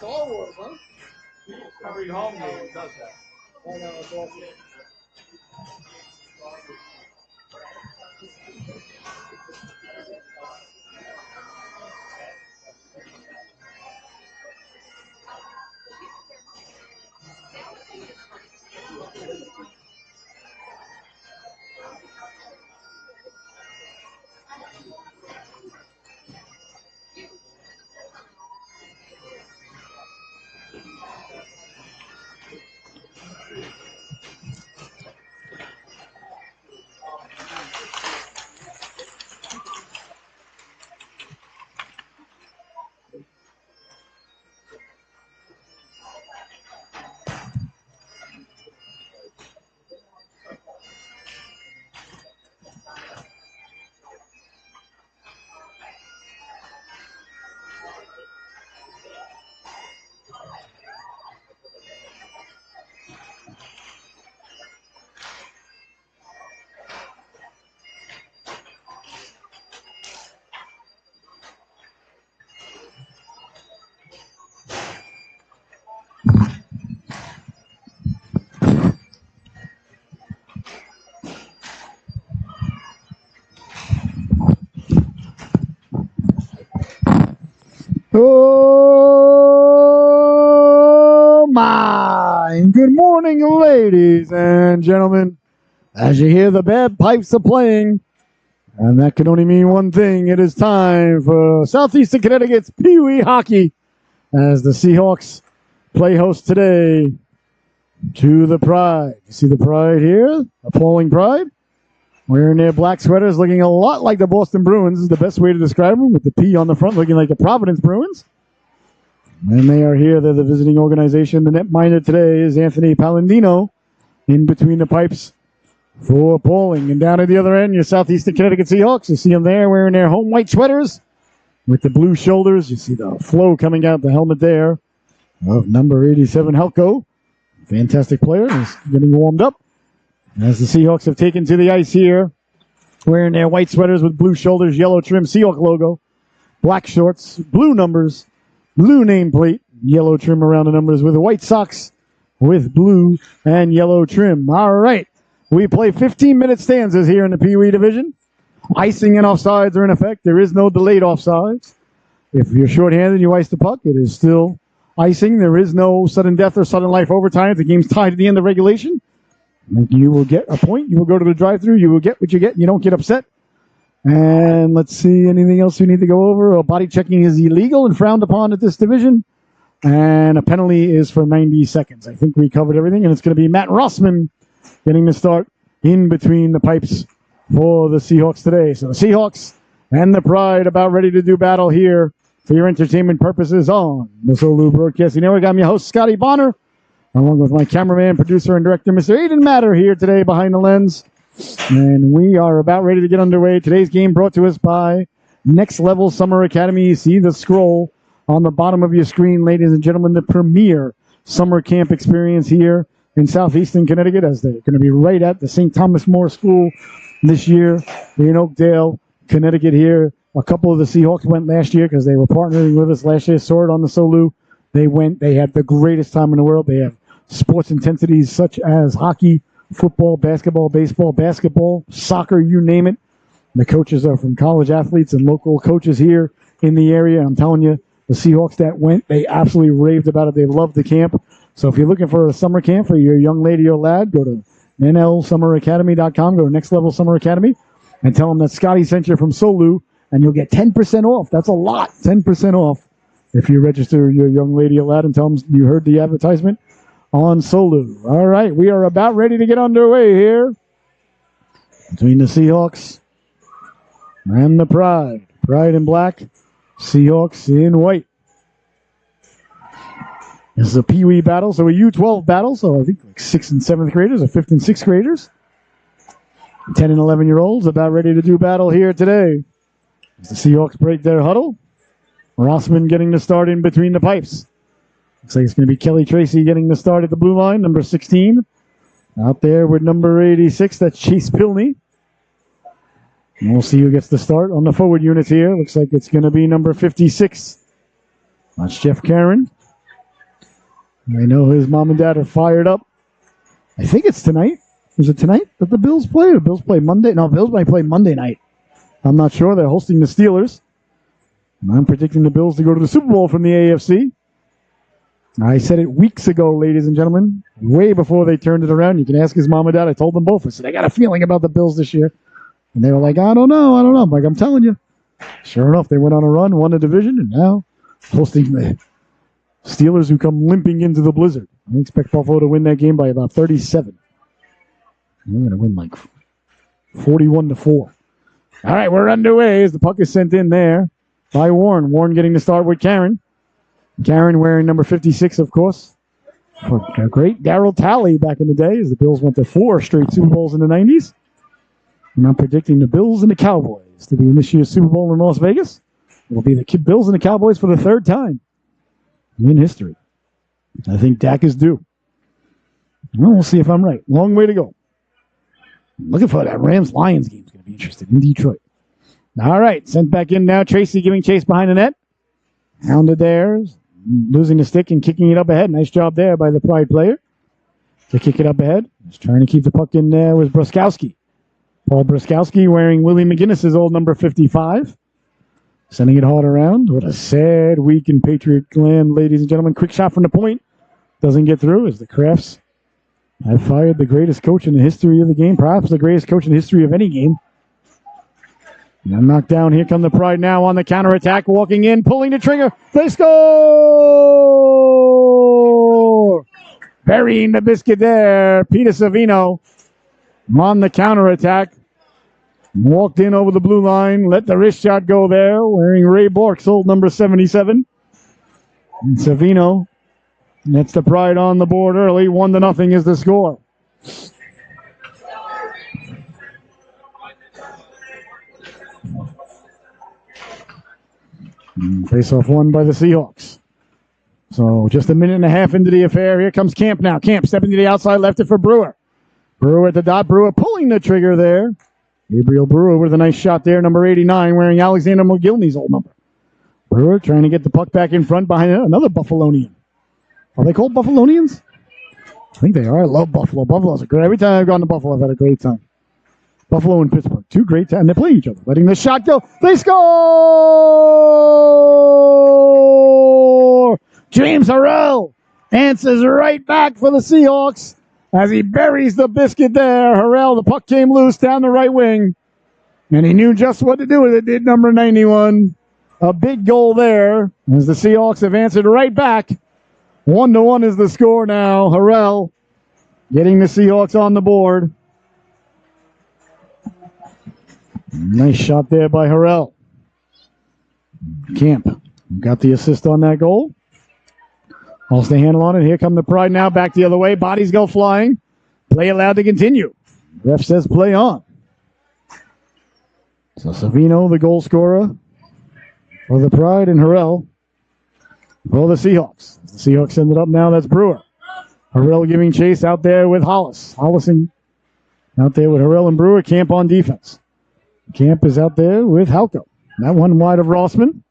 Star Wars, huh? Every home game does that. I know, it's awesome. Oh my! Good morning, ladies and gentlemen. As you hear, the bagpipes are playing, and that can only mean one thing. It is time for Southeastern Connecticut's Pee Wee hockey, as the Seahawks play host today to the Pride. You see the Pride here, appalling Pride, wearing their black sweaters, looking a lot like the Boston Bruins is the best way to describe them, with the P on the front, looking like the Providence Bruins. And they are here. They're the visiting organization. The netminder today is Anthony Palladino, in between the pipes for Pauling. And down at the other end, your Southeastern Connecticut Seahawks. You see them there wearing their home white sweaters with the blue shoulders. You see the flow coming out the helmet there of number 87, Helko. Fantastic player. He's getting warmed up. As the Seahawks have taken to the ice here, wearing their white sweaters with blue shoulders, yellow trim, Seahawk logo, black shorts, blue numbers, blue nameplate, yellow trim around the numbers with white socks with blue and yellow trim. All right. We play 15-minute stanzas here in the Pee Wee division. Icing and offsides are in effect. There is no delayed offsides. If you're shorthanded and you ice the puck, it is still icing. There is no sudden death or sudden life overtime. If the game's tied to the end of regulation, you will get a point. You will go to the drive-thru. You will get what you get. You don't get upset. And let's see, anything else we need to go over? Body checking is illegal and frowned upon at this division. And a penalty is for 90 seconds. I think we covered everything. And it's going to be Matt Rossman getting the start in between the pipes for the Seahawks today. So the Seahawks and the Pride about ready to do battle here for your entertainment purposes on the Solu Broadcasting Network. I'm your host, Scotty Bonner, along with my cameraman, producer, and director, Mr. Aiden Matter, here today behind the lens. And we are about ready to get underway. Today's game brought to us by Next Level Summer Academy. You see the scroll on the bottom of your screen, ladies and gentlemen, the premier summer camp experience here in Southeastern Connecticut, as they're going to be right at the St. Thomas More School this year in Oakdale, Connecticut here. A couple of the Seahawks went last year because they were partnering with us last year, saw it on the Solu. They went, they had the greatest time in the world. They have sports intensities such as hockey, football, basketball, baseball, basketball, soccer, you name it. The coaches are from college athletes and local coaches here in the area. I'm telling you, the Seahawks that went, they absolutely raved about it. They loved the camp. So if you're looking for a summer camp for your young lady or lad, go to nlsummeracademy.com. Go to Next Level Summer Academy and tell them that Scotty sent you from Solu, and you'll get 10% off. That's a lot, 10% off if you register your young lady a lad and tell them you heard the advertisement on Solu. All right, we are about ready to get underway here between the Seahawks and the Pride. Pride in black, Seahawks in white. This is a Pee Wee battle, so a U12 battle, so I think like 6th and 7th graders or 5th and 6th graders. 10 and 11-year-olds about ready to do battle here today. As the Seahawks break their huddle, Rossman getting the start in between the pipes. Looks like it's going to be Kelly Tracy getting the start at the blue line, number 16. Out there with number 86, that's Chase Pilney. And we'll see who gets the start on the forward units here. Looks like it's going to be number 56. That's Jeff Karen. I know his mom and dad are fired up. I think it's tonight. Is it tonight that the Bills play? Or Bills play Monday? No, Bills might play Monday night. I'm not sure. They're hosting the Steelers. And I'm predicting the Bills to go to the Super Bowl from the AFC. I said it weeks ago, ladies and gentlemen, way before they turned it around. You can ask his mom and dad. I told them both. I said, I got a feeling about the Bills this year. And they were like, I don't know. I'm like, I'm telling you. Sure enough, they went on a run, won a division, and now hosting the Steelers who come limping into the blizzard. I expect Buffalo to win that game by about 37. We're going to win like 41-4. All right, we're underway as the puck is sent in there by Warren. Warren getting the start with Karen. Karen wearing number 56, of course. For a great Darryl Talley back in the day as the Bills went to 4 straight Super Bowls in the 90s. And I'm predicting the Bills and the Cowboys to be in this year's Super Bowl in Las Vegas. It will be the Bills and the Cowboys for the 3rd time in history. I think Dak is due. Well, we'll see if I'm right. Long way to go. Looking for that Rams-Lions game. It's going to be interesting in Detroit. All right, sent back in now. Tracy giving chase behind the net. Hounded there, losing the stick and kicking it up ahead. Nice job there by the Pride player to kick it up ahead. Just trying to keep the puck in there was Bruskowski. Paul Bruskowski wearing Willie McGinnis's old number 55. Sending it hard around. What a sad week in Patriot land, ladies and gentlemen. Quick shot from the point. Doesn't get through as the Crafts have fired the greatest coach in the history of the game. Perhaps the greatest coach in the history of any game. Now knocked down. Here come the Pride now on the counterattack. Walking in, pulling the trigger. They score! Burying the biscuit there. Peter Savino on the counterattack. Walked in over the blue line. Let the wrist shot go there. Wearing Ray Bork's old number 77. And Savino nets the Pride on the board early. 1-0 is the score. Face-off won by the Seahawks. So just a minute and a half into the affair. Here comes Camp now. Camp stepping to the outside, left it for Brewer. Brewer at the dot. Brewer pulling the trigger there. Gabriel Brewer with a nice shot there. Number 89 wearing Alexander McGillney's old number. Brewer trying to get the puck back in front behind another Buffalonian. Are they called Buffalonians? I think they are. I love Buffalo. Buffalo's a great. Every time I've gone to Buffalo, I've had a great time. Buffalo and Pittsburgh. 2 great times. And they play each other. Letting the shot go. They score! James Harrell answers right back for the Seahawks as he buries the biscuit there. Harrell, the puck came loose down the right wing. And he knew just what to do with it, did number 91. A big goal there as the Seahawks have answered right back. 1-1 is the score now. Harrell getting the Seahawks on the board. Nice shot there by Harrell. Camp got the assist on that goal. Lost the handle on it. Here come the Pride now. Back the other way. Bodies go flying. Play allowed to continue. Ref says play on. So Savino, the goal scorer for the Pride, and Harrell for the Seahawks. The Seahawks send it up now. That's Brewer. Harrell giving chase out there with Hollis. Hollison out there with Harrell and Brewer. Camp on defense. Camp is out there with Halko. That one wide of Rossman.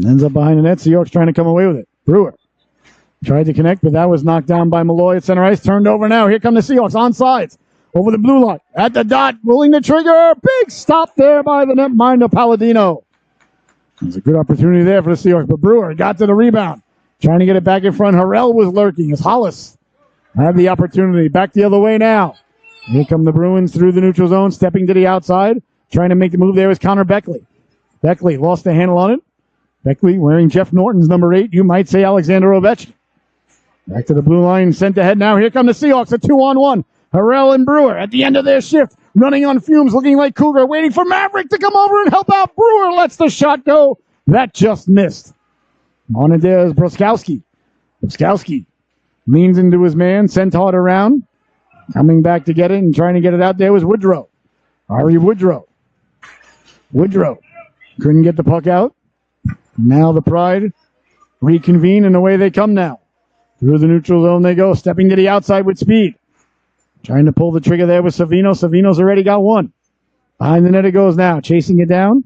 Ends up behind the net. Seahawks trying to come away with it. Brewer tried to connect, but that was knocked down by Malloy at center ice. Turned over now. Here come the Seahawks on sides. Over the blue line. At the dot. Pulling the trigger. Big stop there by the netminder Palladino. There's a good opportunity there for the Seahawks, but Brewer got to the rebound. Trying to get it back in front. Harrell was lurking as Hollis Have the opportunity. Back the other way now. Here come the Bruins through the neutral zone, stepping to the outside. Trying to make the move there is Connor Beckley. Beckley lost the handle on it. Beckley wearing Jeff Norton's number 8. You might say Alexander Ovechkin. Back to the blue line, sent ahead now. Here come the Seahawks, a 2-on-1. Harrell and Brewer at the end of their shift, running on fumes, looking like Cougar, waiting for Maverick to come over and help out. Brewer lets the shot go. That just missed. On it there is Bruskowski. Bruskowski leans into his man, sent hard around. Coming back to get it and trying to get it out there was Woodrow. Ari Woodrow. Woodrow couldn't get the puck out. Now the Pride reconvene, and away they come now. Through the neutral zone they go, stepping to the outside with speed. Trying to pull the trigger there with Savino. Savino's already got one. Behind the net it goes now, chasing it down.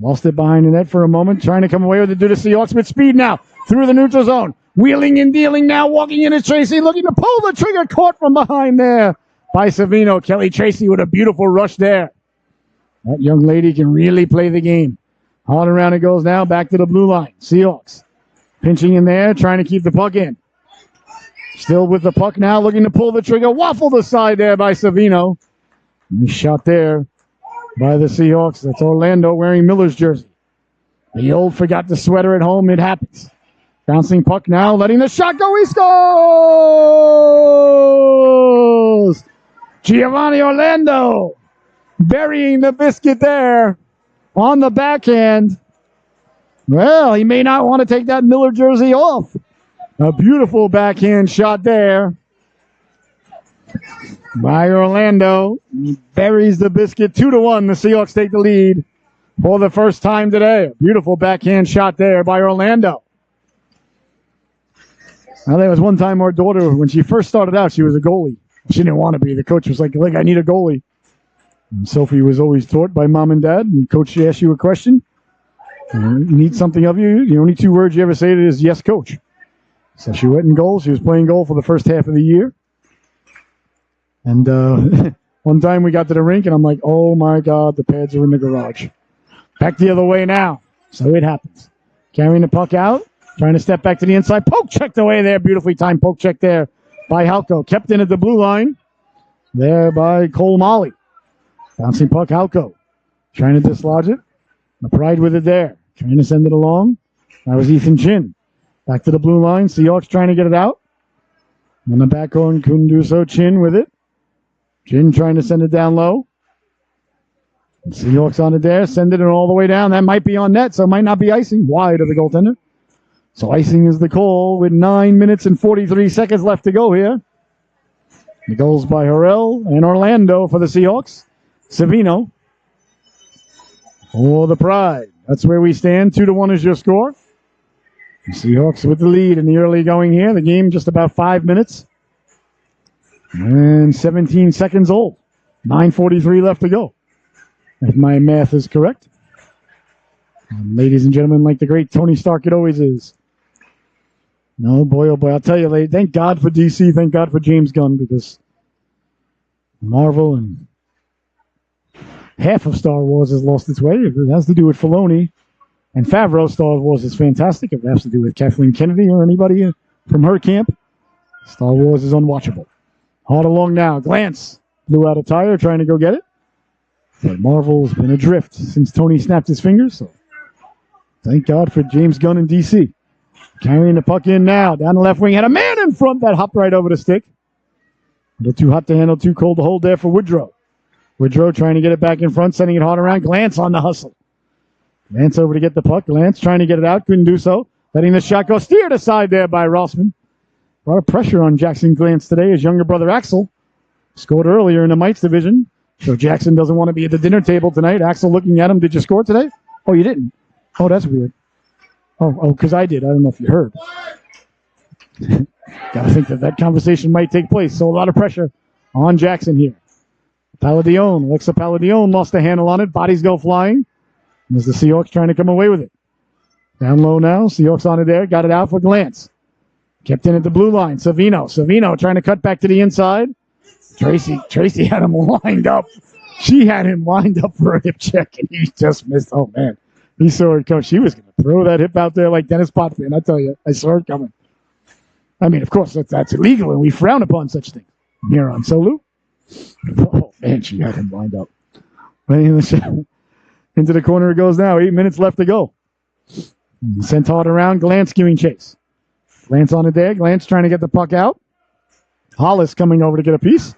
Lost it behind the net for a moment, trying to come away with it due to Seahawks with speed now. Through the neutral zone, wheeling and dealing now, walking in at Tracy, looking to pull the trigger, caught from behind there by Savino. Kelly Tracy with a beautiful rush there. That young lady can really play the game. Hard around it goes now, back to the blue line. Seahawks pinching in there, trying to keep the puck in. Still with the puck now, looking to pull the trigger. Waffled aside there by Savino. Nice shot there by the Seahawks. That's Orlando wearing Miller's jersey. The old forgot the sweater at home. It happens. Bouncing puck now, letting the shot go. He scores! Giovanni Orlando burying the biscuit there on the backhand. Well, he may not want to take that Miller jersey off. A beautiful backhand shot there by Orlando. He buries the biscuit 2-1. The Seahawks take the lead for the first time today. A beautiful backhand shot there by Orlando. Now, there was one time our daughter, when she first started out, she was a goalie. She didn't want to be. The coach was like, I need a goalie. And Sophie was always taught by mom and dad, and coach asks you a question. Need something of you. The only 2 words you ever say to it is, yes, coach. So she went in goal. She was playing goal for the first half of the year. And one time we got to the rink, and I'm like, oh, my God, the pads are in the garage. Back the other way now. So it happens. Carrying the puck out, trying to step back to the inside. Poke checked away there. Beautifully timed poke check there by Halko. Kept in at the blue line there by Cole Molly. Bouncing puck, Halko. Trying to dislodge it. The Pride with it there. Trying to send it along. That was Ethan Chin. Back to the blue line. Seahawks trying to get it out. On the back horn, couldn't do so. Chin with it. Chin trying to send it down low. The Seahawks on it there. Send it all the way down. That might be on net, so it might not be icing. Wide of the goaltender. So icing is the call with 9 minutes and 43 seconds left to go here. The goals by Harrell and Orlando for the Seahawks. Savino for the Pride. That's where we stand. 2-1 is your score. The Seahawks with the lead in the early going here. The game just about 5 minutes and 17 seconds old. 9:43 left to go, if my math is correct. And ladies and gentlemen, like the great Tony Stark it always is. No, boy, oh boy, I'll tell you, thank God for DC, thank God for James Gunn, because Marvel and half of Star Wars has lost its way. If it has to do with Filoni and Favreau, Star Wars is fantastic. If it has to do with Kathleen Kennedy or anybody from her camp, Star Wars is unwatchable. Hard along now. Glance. Blew out a tire trying to go get it. But Marvel's been adrift since Tony snapped his fingers. So thank God for James Gunn and DC. Carrying the puck in now. Down the left wing. Had a man in front that hopped right over the stick. A little too hot to handle, too cold to hold there for Woodrow. Woodrow trying to get it back in front, sending it hard around. Glance on the hustle. Glance over to get the puck. Glance trying to get it out. Couldn't do so. Letting the shot go. Steered aside there by Rossman. A lot of pressure on Jackson Glance today. His younger brother Axel scored earlier in the Mites division. So Jackson doesn't want to be at the dinner table tonight. Axel looking at him. Did you score today? Oh, you didn't? Oh, that's weird. Oh, because I did. I don't know if you heard. Got to think that conversation might take place. So a lot of pressure on Jackson here. Paladione. Alexa Paladione lost the handle on it. Bodies go flying. There's the Seahawks trying to come away with it. Down low now. Seahawks on it there. Got it out for Glance. Kept in at the blue line. Savino trying to cut back to the inside. Tracy had him lined up. She had him lined up for a hip check, and he just missed. Oh, man. He saw it come. She was going to throw that hip out there like Dennis Potvin. I tell you, I saw it coming. I mean, of course, that's illegal, and we frown upon such things here on Solu. Oh, man, she had him lined up. Right into the corner it goes now. 8 minutes left to go. Sent hard around. Glance giving chase. Glance on it there. Glance trying to get the puck out. Hollis coming over to get a piece.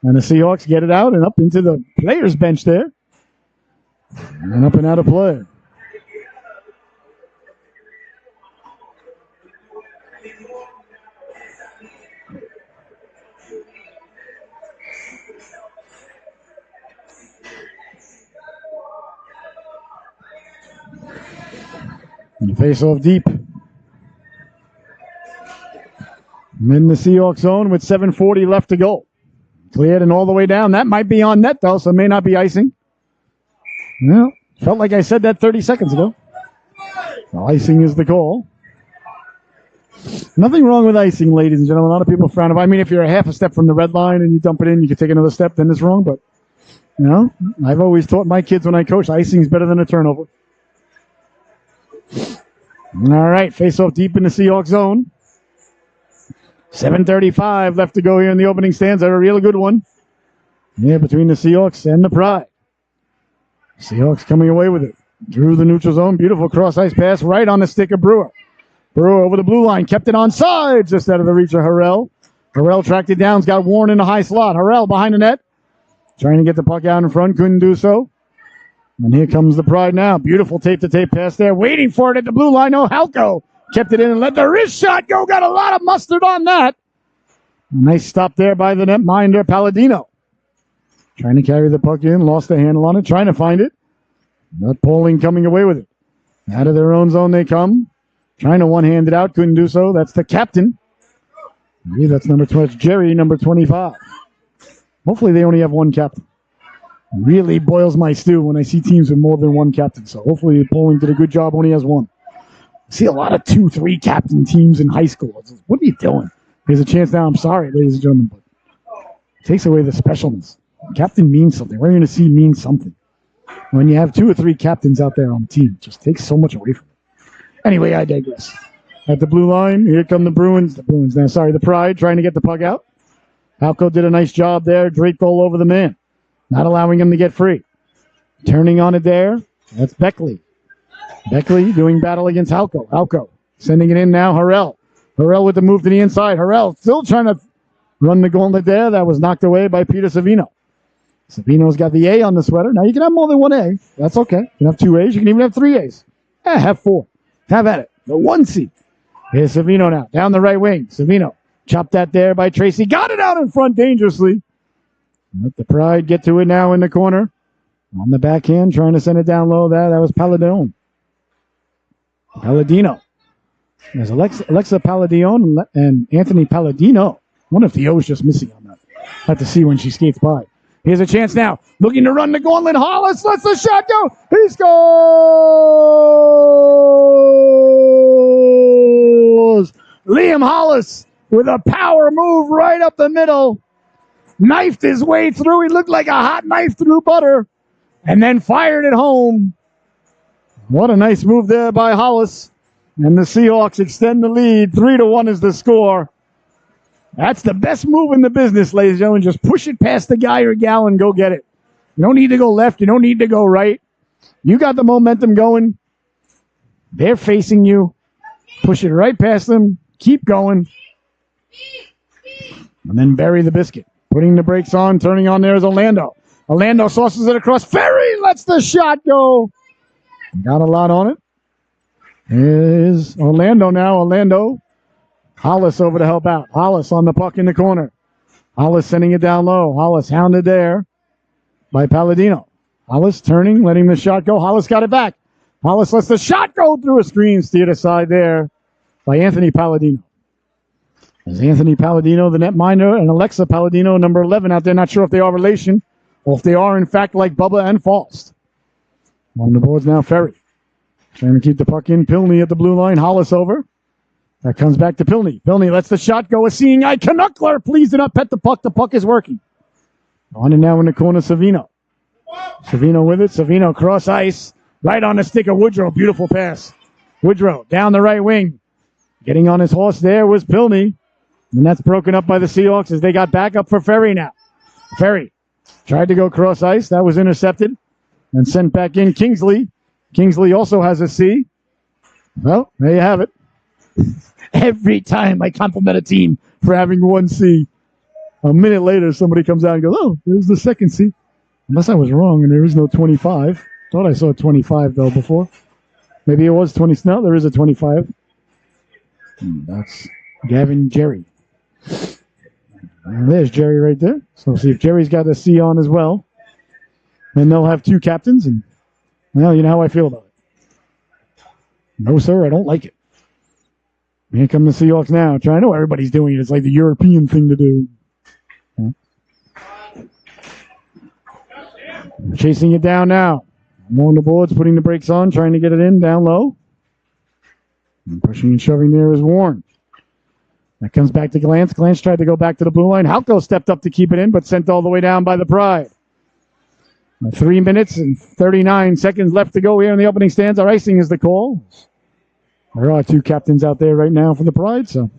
And the Seahawks get it out and up into the players' bench there. And up and out of play. And face off deep. And in the Seahawks zone with 7:40 left to go. Cleared and all the way down. That might be on net, though, so it may not be icing. Well, felt like I said that 30 seconds ago. Well, icing is the call. Nothing wrong with icing, ladies and gentlemen. A lot of people frown upon it. I mean, if you're a half a step from the red line and you dump it in, you can take another step, then it's wrong. But, I've always taught my kids when I coach, icing is better than a turnover. All right, face off deep in the Seahawks zone. 7:35 left to go here in the opening stanza. A real good one. Yeah, between the Seahawks and the Pride. Seahawks coming away with it. Through the neutral zone. Beautiful cross-ice pass right on the stick of Brewer. Brewer over the blue line. Kept it on side. Just out of the reach of Harrell. Harrell tracked it down. Got Warren in a high slot. Harrell behind the net. Trying to get the puck out in front. Couldn't do so. And here comes the Pride now. Beautiful tape-to-tape pass there. Waiting for it at the blue line. Oh, Halko kept it in and let the wrist shot go. Got a lot of mustard on that. Nice stop there by the netminder, Palladino. Trying to carry the puck in. Lost the handle on it. Trying to find it. Not Poling coming away with it. Out of their own zone they come. Trying to one-hand it out. Couldn't do so. That's the captain. Yeah, that's number 20. It's Jerry, number 25. Hopefully they only have one captain. Really boils my stew when I see teams with more than one captain. So hopefully Poling did a good job, only has one. I see a lot of 2-3 captain teams in high school. What are you doing? There's a chance now. I'm sorry, ladies and gentlemen, but it takes away the specialness. Captain means something. What you're going to see means something. When you have 2 or 3 captains out there on the team, it just takes so much away from it. Anyway, I digress. At the blue line, here come the Bruins. The Pride trying to get the puck out. Halko did a nice job there. Drake all over the man. Not allowing him to get free. Turning on it there. That's Beckley. Beckley doing battle against Halko. Halko sending it in now. Harrell. Harrell with the move to the inside. Harrell still trying to run the gauntlet there. That was knocked away by Peter Savino. Savino's got the A on the sweater. Now you can have more than one A. That's okay. You can have 2 A's. You can even have 3 A's. Have 4. Have at it. The 1 seat. Here's Savino now. Down the right wing. Savino. Chopped that there by Tracy. Got it out in front dangerously. Let the Pride get to it now in the corner. On the backhand, trying to send it down low. That was Palladino. There's Alexa Palladino and Anthony Palladino. I wonder if the O is just missing on that. Have to see when she skates by. Here's a chance now. Looking to run the gauntlet. Hollis lets the shot go. He scores! Liam Hollis with a power move right up the middle. Knifed his way through. He looked like a hot knife through butter. And then fired it home. What a nice move there by Hollis. And the Seahawks extend the lead. 3-1 is the score. That's the best move in the business, ladies and gentlemen. Just push it past the guy or gal and go get it. You don't need to go left. You don't need to go right. You got the momentum going. They're facing you. Push it right past them. Keep going. And then bury the biscuit. Putting the brakes on. Turning on there is Orlando. Orlando sauces it across. Ferry lets the shot go. Got a lot on it. Here's Orlando now. Orlando. Hollis over to help out. Hollis on the puck in the corner. Hollis sending it down low. Hollis hounded there by Palladino. Hollis turning, letting the shot go. Hollis got it back. Hollis lets the shot go through a screen. Steered aside there by Anthony Palladino. There's Anthony Palladino, the netminder, and Alexa Palladino, number 11 out there. Not sure if they are relation or if they are, in fact, like Bubba and Faust. On the boards now, Ferry. Trying to keep the puck in. Pilney at the blue line. Hollis over. That comes back to Pilney. Pilney lets the shot go. A seeing eye. Canuckler, please do not pet the puck. The puck is working. On and now in the corner, Savino. Savino with it. Savino cross ice. Right on the stick of Woodrow. Beautiful pass. Woodrow down the right wing. Getting on his horse there was Pilney. And that's broken up by the Seahawks as they got back up for Ferry now. Ferry tried to go cross ice. That was intercepted and sent back in Kingsley. Kingsley also has a C. Well, there you have it. Every time I compliment a team for having one C, a minute later somebody comes out and goes, oh, there's the second C. Unless I was wrong and there is no 25. Thought I saw 25, though, before. Maybe it was 20. No, there is a 25. That's Gavin Jerry. And there's Jerry right there. So we'll see if Jerry's got a C on as well. And they'll have two captains. And, well, you know how I feel about it. No, sir, I don't like it. Here come the Seahawks now. I know everybody's doing it. It's like the European thing to do. Chasing it down now. Along the boards, putting the brakes on, trying to get it in, down low. And pushing and shoving there is Warren. That comes back to Glantz. Glantz tried to go back to the blue line. Halko stepped up to keep it in, but sent all the way down by the Pride. 3 minutes and 39 seconds left to go here in the opening stanza. Icing is the call. There are two captains out there right now for the Pride, so.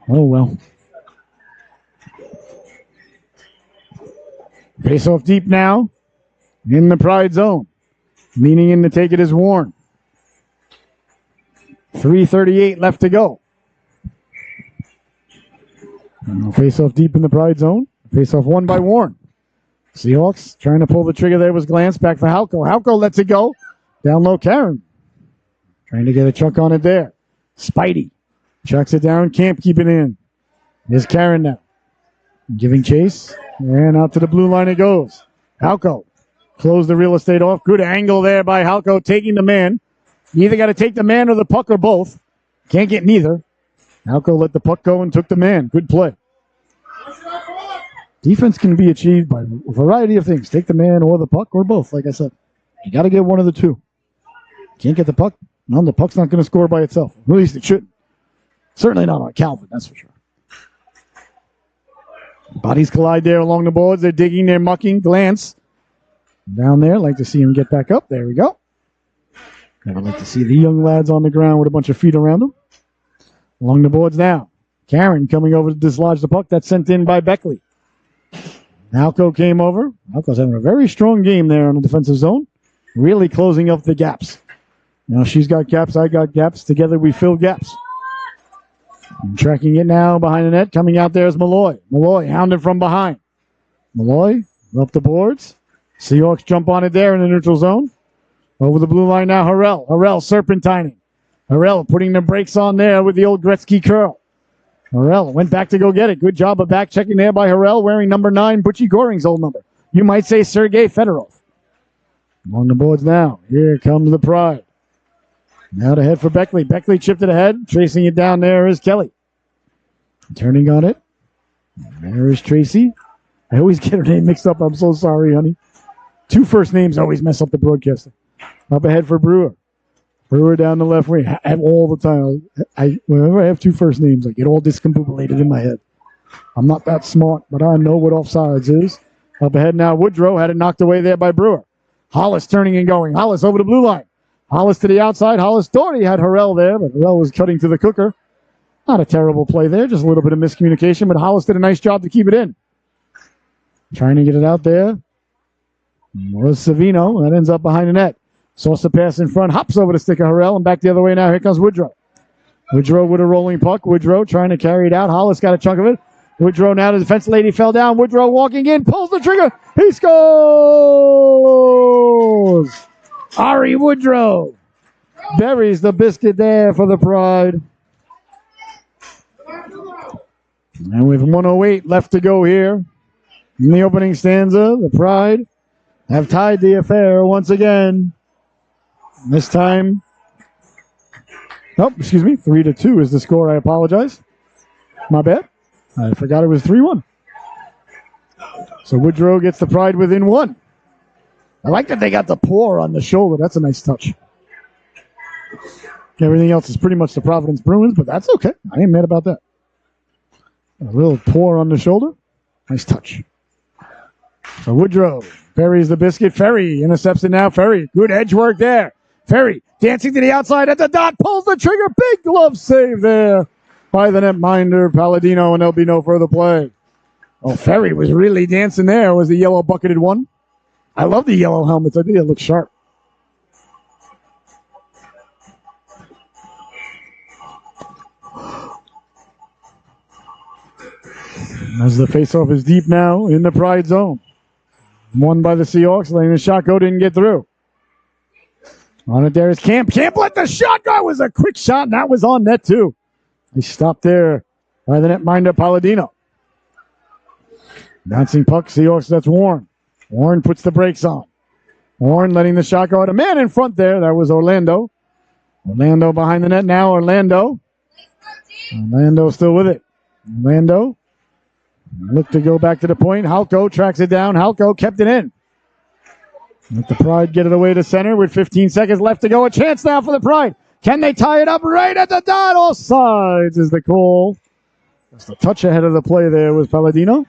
Oh, well. Face off deep now in the Pride zone. Leaning in to take it is Warren. 3:38 left to go. Face off deep in the Pride zone. Face off won by Warren. Seahawks trying to pull the trigger there was Glantz back for Halko. Halko lets it go. Down low, Karen. Trying to get a chuck on it there. Spidey chucks it down. Can't keep it in. There's Karen now. Giving chase. And out to the blue line it goes. Halko closed the real estate off. Good angle there by Halko taking the man. You either got to take the man or the puck or both. Can't get neither. Halko let the puck go and took the man. Good play. Defense can be achieved by a variety of things. Take the man or the puck or both, like I said. You got to get one of the two. Can't get the puck? No, the puck's not going to score by itself. At least it shouldn't. Certainly not on Calvin, that's for sure. Bodies collide there along the boards. They're digging, they're mucking. Glantz down there. Like to see him get back up. There we go. Never like to see the young lads on the ground with a bunch of feet around them. Along the boards now. Karen coming over to dislodge the puck. That's sent in by Beckley. Halko came over. Halko's having a very strong game there on the defensive zone. Really closing up the gaps. Now she's got gaps, I got gaps. Together we fill gaps. And tracking it now behind the net. Coming out there is Malloy. Malloy hounded from behind. Malloy up the boards. Seahawks jump on it there in the neutral zone. Over the blue line now, Harrell. Harrell serpentining. Harrell putting the brakes on there with the old Gretzky curl. Harrell went back to go get it. Good job of back checking there by Harrell, wearing number 9, Butchie Goring's old number. You might say Sergei Fedorov. On the boards now. Here comes the Pride. Now to head for Beckley. Beckley chipped it ahead. Tracing it down there is Kelly. Turning on it. There is Tracy. I always get her name mixed up. I'm so sorry, honey. 2 first names always mess up the broadcaster. Up ahead for Brewer. Brewer down the left wing. I have all the time. Whenever I have 2 first names, I get all discombobulated in my head. I'm not that smart, but I know what offsides is. Up ahead now, Woodrow had it knocked away there by Brewer. Hollis turning and going. Hollis over the blue line. Hollis to the outside. Hollis thought he had Harrell there, but Harrell was cutting to the cooker. Not a terrible play there, just a little bit of miscommunication, but Hollis did a nice job to keep it in. Trying to get it out there was Savino. That ends up behind the net. Sauce the pass in front, hops over the stick of Harrell, and back the other way now. Here comes Woodrow. Woodrow with a rolling puck. Woodrow trying to carry it out. Hollis got a chunk of it. Woodrow now, the defense lady fell down. Woodrow walking in, pulls the trigger. He scores! Ari Woodrow buries the biscuit there for the Pride. And with 1:08 left to go here in the opening stanza, the Pride have tied the affair once again. This time, 3-2 is the score. I apologize. My bad. I forgot it was 3-1. So Woodrow gets the Pride within 1. I like that they got the pour on the shoulder. That's a nice touch. Everything else is pretty much the Providence Bruins, but that's okay. I ain't mad about that. A little pour on the shoulder. Nice touch. So Woodrow buries the biscuit. Ferry intercepts it now. Ferry, good edge work there. Ferry dancing to the outside at the dot, pulls the trigger. Big glove save there by the netminder, Palladino, and there'll be no further play. Oh, Ferry was really dancing there. Was the yellow bucketed one? I love the yellow helmets. I think it looks sharp. As the faceoff is deep now in the Pride zone. Won by the Seahawks. Letting the shot go, didn't get through. On it there is Camp. Camp let the shot go. It was a quick shot, and that was on net too. He stopped there by the netminder, Palladino. Bouncing puck, Seahawks, that's Warren. Warren puts the brakes on. Warren letting the shot go at a man in front there. That was Orlando. Orlando behind the net now. Orlando still with it. Orlando looked to go back to the point. Halko tracks it down. Halko kept it in. Let the Pride get it away to center with 15 seconds left to go. A chance now for the Pride. Can they tie it up right at the dot? All sides is the call. Just a touch ahead of the play there was Palladino.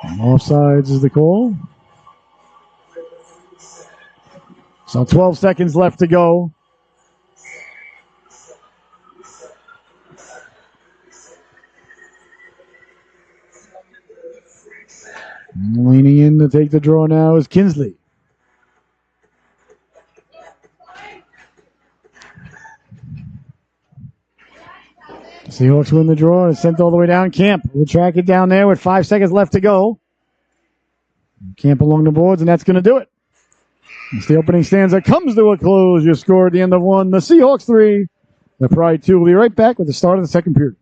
And offsides is the call. So 12 seconds left to go. Leaning in to take the draw now is Kinsley. Seahawks win the draw. It's sent all the way down. Camp will track it down there with 5 seconds left to go. Camp along the boards, and that's going to do it. As the opening stanza comes to a close, your score at the end of one. The Seahawks 3, the Pride 2. We'll be right back with the start of the second period.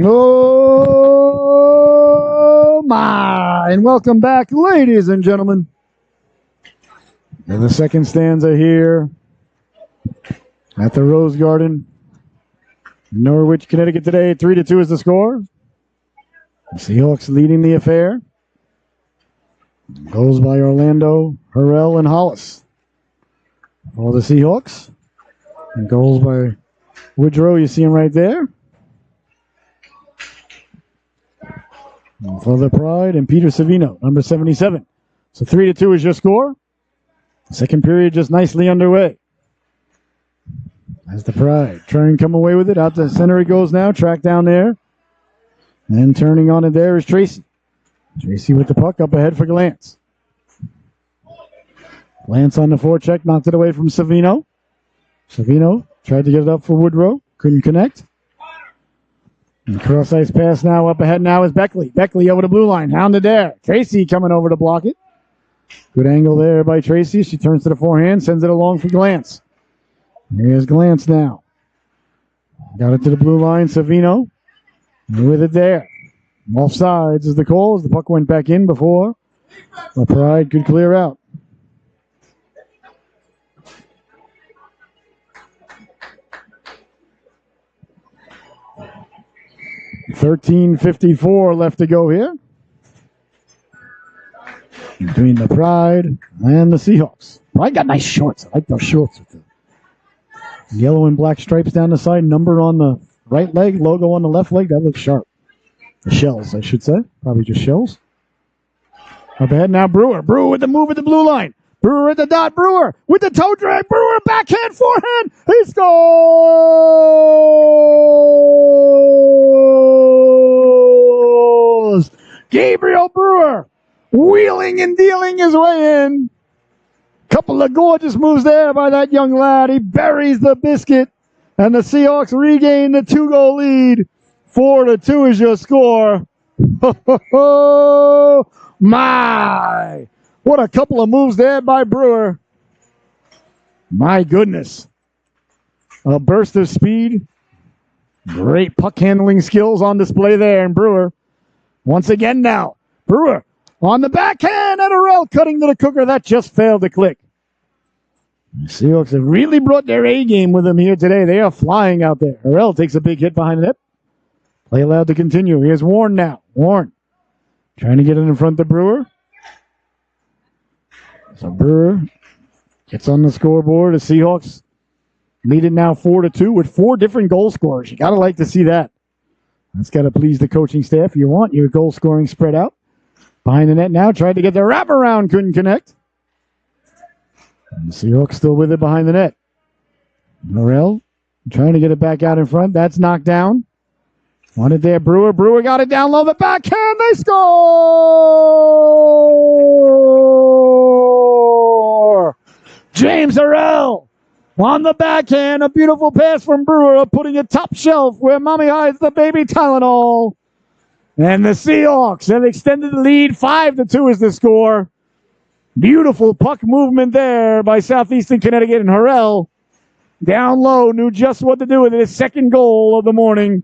Oh my! And welcome back, ladies and gentlemen. And the second stanza here at the Rose Garden. Norwich, Connecticut today. 3-2 is the score. The Seahawks leading the affair. Goals by Orlando, Harrell, and Hollis. For the Seahawks. And goals by Woodrow, you see him right there. And for the Pride, and Peter Savino, number 77. So 3-2 is your score. Second period just nicely underway. As the Pride trying to come away with it. Out to center he goes now. Track down there. And turning on it there is Tracy. Tracy with the puck up ahead for Glantz. Glantz on the forecheck. Knocked it away from Savino. Savino tried to get it up for Woodrow. Couldn't connect. And cross ice pass now up ahead now is Beckley. Beckley over the blue line. Hounded there. Tracy coming over to block it. Good angle there by Tracy. She turns to the forehand. Sends it along for Glantz. Here's Glantz now. Got it to the blue line. Savino with it there. Offsides is the call as the puck went back in before the Pride could clear out. $13:54 left to go here between the Pride and the Seahawks. Pride got nice shorts. I like those shorts with the Yellow and black stripes down the side, number on the right leg, logo on the left leg. That looks sharp. The shells, I should say. Probably just shells. Up ahead now, Brewer. Brewer with the move at the blue line. Brewer at the dot. Brewer with the toe drag. Brewer backhand, forehand. He scores! Gabriel Brewer wheeling and dealing his way in. Couple of gorgeous moves there by that young lad. He buries the biscuit, and the Seahawks regain the 2-goal lead. 4-2 is your score. My! What a couple of moves there by Brewer. My goodness. A burst of speed. Great puck handling skills on display there. And Brewer, once again now. Brewer on the backhand. And Arell cutting to the cooker. That just failed to click. The Seahawks have really brought their A game with them here today. They are flying out there. Arell takes a big hit behind the net. Play allowed to continue. Here's Warren now. Warren trying to get it in front of Brewer. So Brewer gets on the scoreboard. The Seahawks lead it now 4-2 with 4 different goal scorers. You got to like to see that. That's got to please the coaching staff. You want your goal scoring spread out. Behind the net now. Tried to get the wraparound. Couldn't connect. And the Seahawks still with it behind the net. Morrell trying to get it back out in front. That's knocked down. Won it there, Brewer. Brewer got it down low. The backhand. They score! James Arell on the backhand. A beautiful pass from Brewer, putting it top shelf where mommy hides the baby Tylenol. And the Seahawks have extended the lead. 5-2 is the score. Beautiful puck movement there by Southeastern Connecticut, and Harrell down low knew just what to do with it. His second goal of the morning.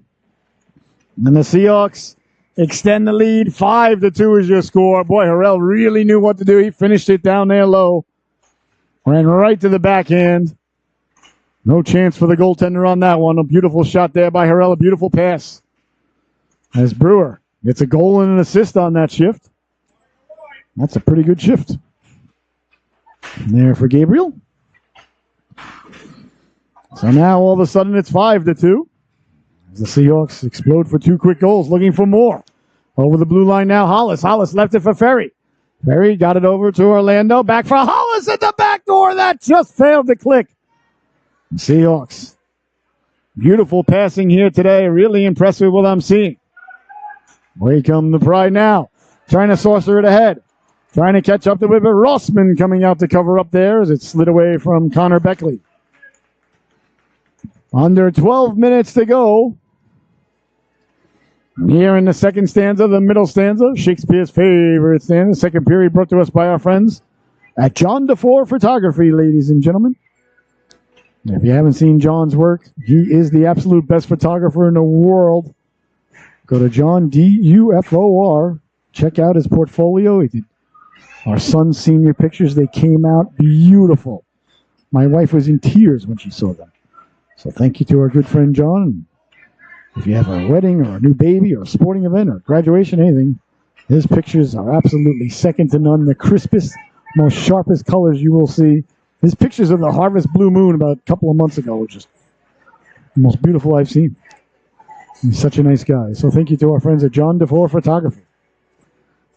And the Seahawks extend the lead. 5-2 is your score. Boy, Harrell really knew what to do. He finished it down there low. Ran right to the backhand. No chance for the goaltender on that one. A beautiful shot there by Harrell. A beautiful pass. As Brewer gets a goal and an assist on that shift. That's a pretty good shift. And there for Gabriel. So now all of a sudden it's 5-2. As the Seahawks explode for 2 quick goals, looking for more. Over the blue line now, Hollis. Hollis left it for Ferry. Ferry got it over to Orlando. Back for Hollis at the back door. That just failed to click. Seahawks. Beautiful passing here today. Really impressed with what I'm seeing. Way come the Pride now. Trying to saucer it ahead. Trying to catch up to it, but Rossman coming out to cover up there as it slid away from Connor Beckley. Under 12 minutes to go. Here in the second stanza, the middle stanza, Shakespeare's favorite stanza. Second period brought to us by our friends at John DeFore Photography, ladies and gentlemen. If you haven't seen John's work, he is the absolute best photographer in the world. Go to John, DUFOR. Check out his portfolio. He did our son's senior pictures. They came out beautiful. My wife was in tears when she saw them. So thank you to our good friend John. If you have a wedding or a new baby or a sporting event or graduation, anything, his pictures are absolutely second to none. The crispest, most sharpest colors you will see. His pictures of the harvest blue moon about a couple of months ago were just the most beautiful I've seen. He's such a nice guy. So thank you to our friends at John DeFore Photography.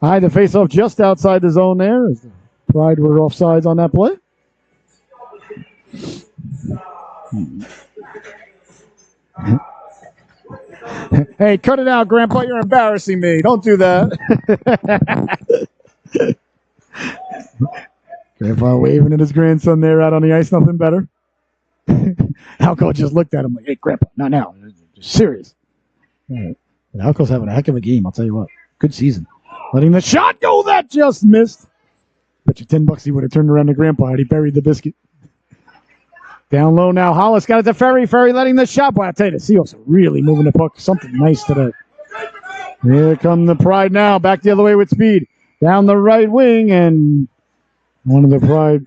High the face-off just outside the zone there as the Pride were offsides on that play. Hey, cut it out, Grandpa. You're embarrassing me. Don't do that. Grandpa waving at his grandson there out on the ice. Nothing better. Halco just looked at him like, hey, Grandpa, not now. Just serious. Right. Halco's having a heck of a game, I'll tell you what. Good season. Letting the shot go. That just missed. Bet you $10 he would have turned around to Grandpa had he buried the biscuit. Down low now. Hollis got it to Ferry. Ferry letting the shot. Boy, I tell you, the Seahawks are really moving the puck. Something nice today. Here come the Pride now. Back the other way with speed. Down the right wing, and one of the Pride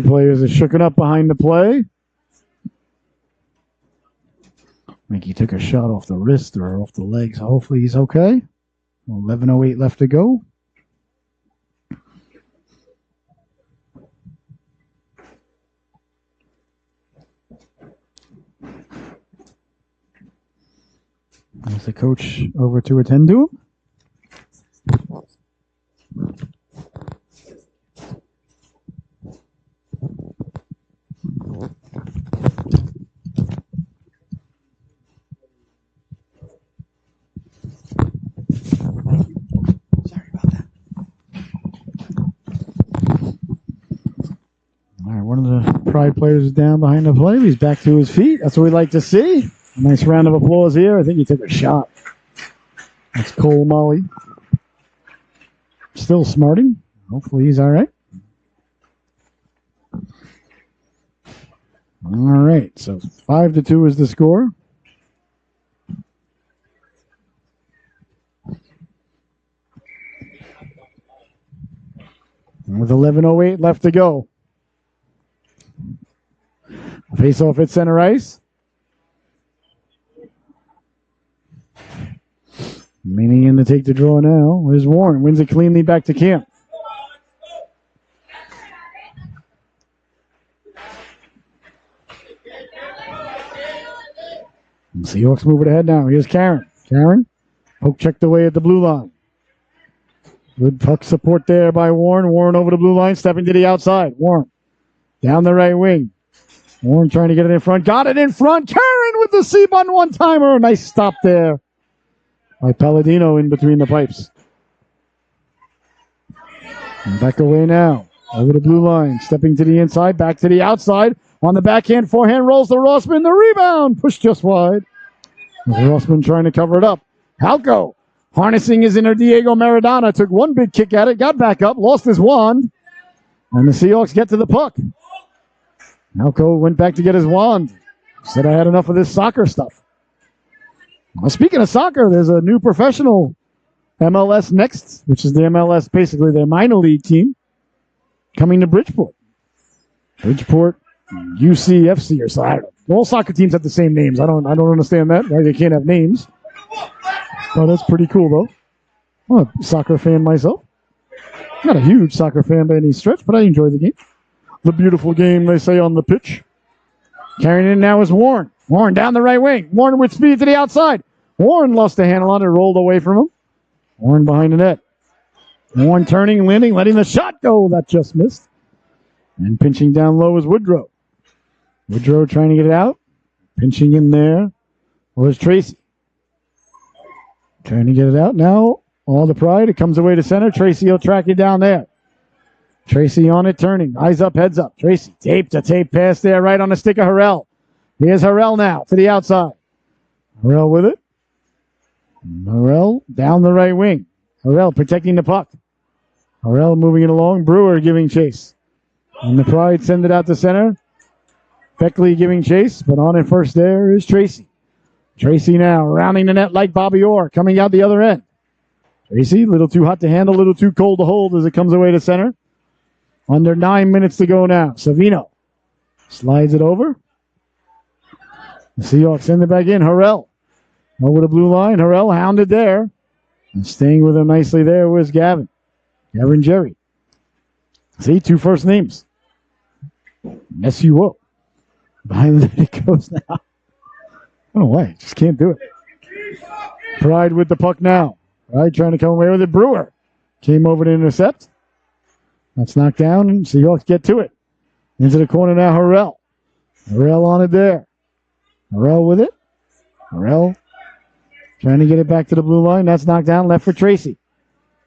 players is shooken up behind the play. I think he took a shot off the wrist or off the leg, so hopefully he's okay. 11:08 left to go. Is the coach over to attend to him? Sorry about that. All right, one of the Pride players is down behind the play. He's back to his feet. That's what we like to see. A nice round of applause here. I think he took a shot. That's Cole Molly. Still smarting. Hopefully he's all right. All right, so 5-2 is the score. With 11:08 left to go. Face off at center ice. Meaning in to take the draw now is Warren. Wins it cleanly back to camp. And Seahawks move it ahead now. Here's Karen. Karen, poke checked away at the blue line. Good puck support there by Warren. Warren over the blue line, stepping to the outside. Warren down the right wing. Warren trying to get it in front. Got it in front. Karen with the C-button one-timer. Nice stop there by Palladino in between the pipes. And back away now. Over the blue line. Stepping to the inside. Back to the outside. On the backhand, forehand rolls to Rossman. The rebound. Pushed just wide. Rossman trying to cover it up. Halco harnessing his inner Diego Maradona. Took one big kick at it. Got back up. Lost his wand. And the Seahawks get to the puck. Halco went back to get his wand. Said, I had enough of this soccer stuff. Well, speaking of soccer, there's a new professional MLS Next, which is the MLS, basically their minor league team, coming to Bridgeport. Bridgeport UCFC or so. I don't know. All soccer teams have the same names. I don't understand that. Why they can't have names. But that's pretty cool, though. I'm a soccer fan myself. Not a huge soccer fan by any stretch, but I enjoy the game. The beautiful game, they say, on the pitch. Carrying it now is Warren. Warren down the right wing. Warren with speed to the outside. Warren lost the handle on it, rolled away from him. Warren behind the net. Warren turning, landing, letting the shot go. That just missed. And pinching down low is Woodrow. Woodrow trying to get it out. Pinching in there was Tracy. Trying to get it out now. All the pride. It comes away to center. Tracy will track it down there. Tracy on it, turning. Eyes up, heads up. Tracy, tape pass there, right on the stick of Harrell. Here's Harrell now to the outside. Harrell with it. Harrell down the right wing. Harrell protecting the puck. Harrell moving it along. Brewer giving chase. And the Pride send it out to center. Beckley giving chase, but on it first there is Tracy. Tracy now rounding the net like Bobby Orr, coming out the other end. Tracy, a little too hot to handle, a little too cold to hold as it comes away to center. Under 9 minutes to go now. Savino slides it over. The Seahawks send it back in. Harrell over the blue line. Harrell hounded there. And staying with him nicely there was Gavin. Gavin Jerry. See, two first names. S-U-O. Behind the net it goes now. I don't know why. Just can't do it. Pride with the puck now. Pride trying to come away with it. Brewer came over to intercept. That's knocked down, and Seahawks get to it. Into the corner now, Harrell. Harrell on it there. Harrell with it. Harrell trying to get it back to the blue line. That's knocked down. Left for Tracy.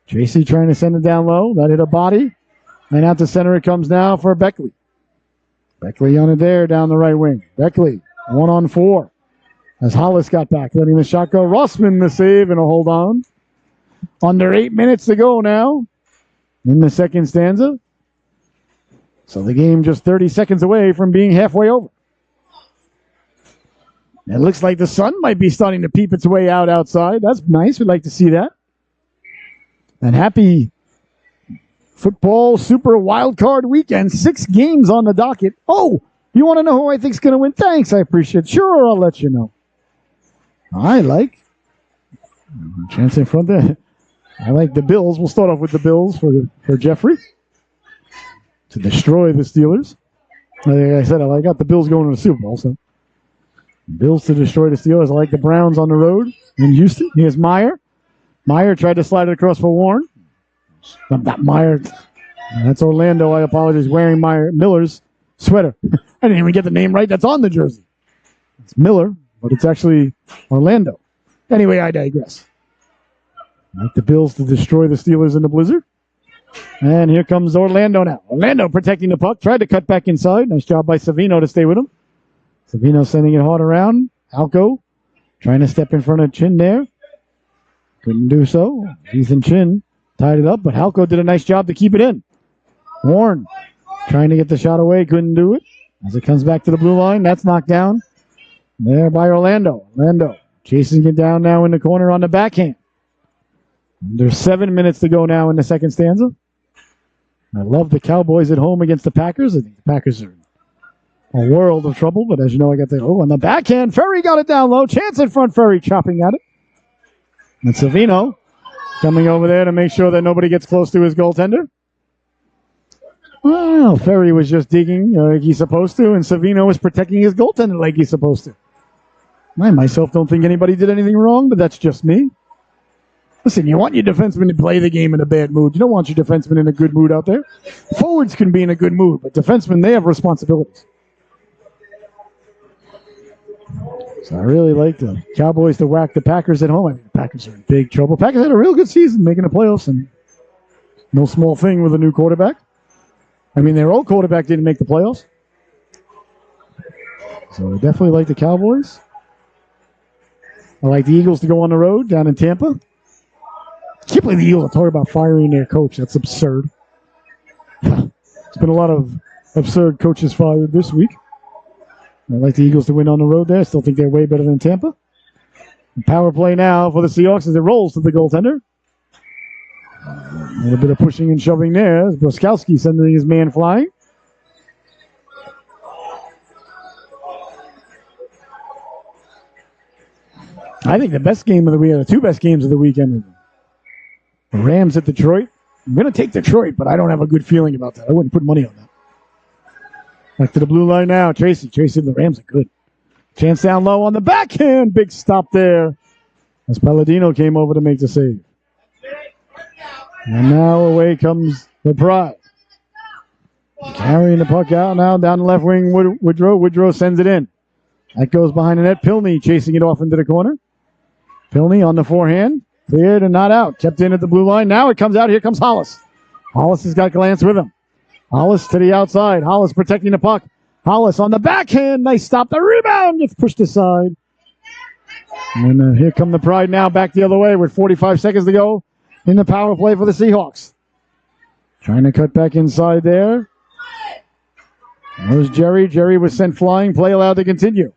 Tracy trying to send it down low. That hit a body. And out to center it comes now for Beckley. Beckley on it there down the right wing. Beckley, 1-on-4. As Hollis got back, letting the shot go. Rossman the save and a hold on. Under 8 minutes to go now in the second stanza. So the game just 30 seconds away from being halfway over. It looks like the sun might be starting to peep its way out outside. That's nice. We'd like to see that. And happy football super wild card weekend. 6 games on the docket. Oh, you want to know who I think's going to win? Thanks. I appreciate it. Sure, I'll let you know. I like. Chance in front there. I like the Bills. We'll start off with the Bills for Jeffrey to destroy the Steelers. Like I said, I got the Bills going to the Super Bowl. So Bills to destroy the Steelers. I like the Browns on the road. in Houston. Here's Meyer. Meyer tried to slide it across for Warren. Not Meyer. That's Orlando. I apologize. Wearing Miller's sweater. I didn't even get the name right. That's on the jersey. It's Miller, but it's actually Orlando. Anyway, I digress. Like the Bills to destroy the Steelers in the blizzard. And here comes Orlando now. Orlando protecting the puck. Tried to cut back inside. Nice job by Savino to stay with him. Savino sending it hard around. Halko trying to step in front of Chin there. Couldn't do so. Ethan Chin tied it up, but Halko did a nice job to keep it in. Warren trying to get the shot away. Couldn't do it. As it comes back to the blue line, that's knocked down. There by Orlando. Orlando chasing it down now in the corner on the backhand. There's 7 minutes to go now in the second stanza. I love the Cowboys at home against the Packers. I think the Packers are in a world of trouble, but as you know, I got the on the backhand. Ferry got it down low. Chance in front. Ferry chopping at it. And Savino coming over there to make sure that nobody gets close to his goaltender. Well, Ferry was just digging like he's supposed to, and Savino was protecting his goaltender like he's supposed to. I myself don't think anybody did anything wrong, but that's just me. Listen, you want your defenseman to play the game in a bad mood. You don't want your defenseman in a good mood out there. Forwards can be in a good mood, but defensemen, they have responsibilities. So I really like the Cowboys to whack the Packers at home. I mean, the Packers are in big trouble. Packers had a real good season making the playoffs, and no small thing with a new quarterback. I mean, their old quarterback didn't make the playoffs. So I definitely like the Cowboys. I like the Eagles to go on the road down in Tampa. I can't believe the Eagles are talking about firing their coach. That's absurd. There's been a lot of absurd coaches fired this week. I like the Eagles to win on the road there. I still think they're way better than Tampa. And power play now for the Seahawks as it rolls to the goaltender. A little bit of pushing and shoving there. Broskowski sending his man flying. I think the best game of the weekend, the two best games of the weekend, the Rams at Detroit. I'm going to take Detroit, but I don't have a good feeling about that. I wouldn't put money on that. Back to the blue line now. Tracy, the Rams are good. Chance down low on the backhand. Big stop there as Palladino came over to make the save. And now away comes the Pride. Carrying the puck out now down the left wing. Woodrow. Woodrow sends it in. That goes behind the net. Pilney chasing it off into the corner. Pilney on the forehand. Cleared and not out. Kept in at the blue line. Now it comes out. Here comes Hollis. Hollis has got Glance with him. Hollis to the outside. Hollis protecting the puck. Hollis on the backhand. Nice stop. The rebound gets pushed aside. And here come the Pride now back the other way with 45 seconds to go in the power play for the Seahawks. Trying to cut back inside there. There's Jerry. Jerry was sent flying. Play allowed to continue.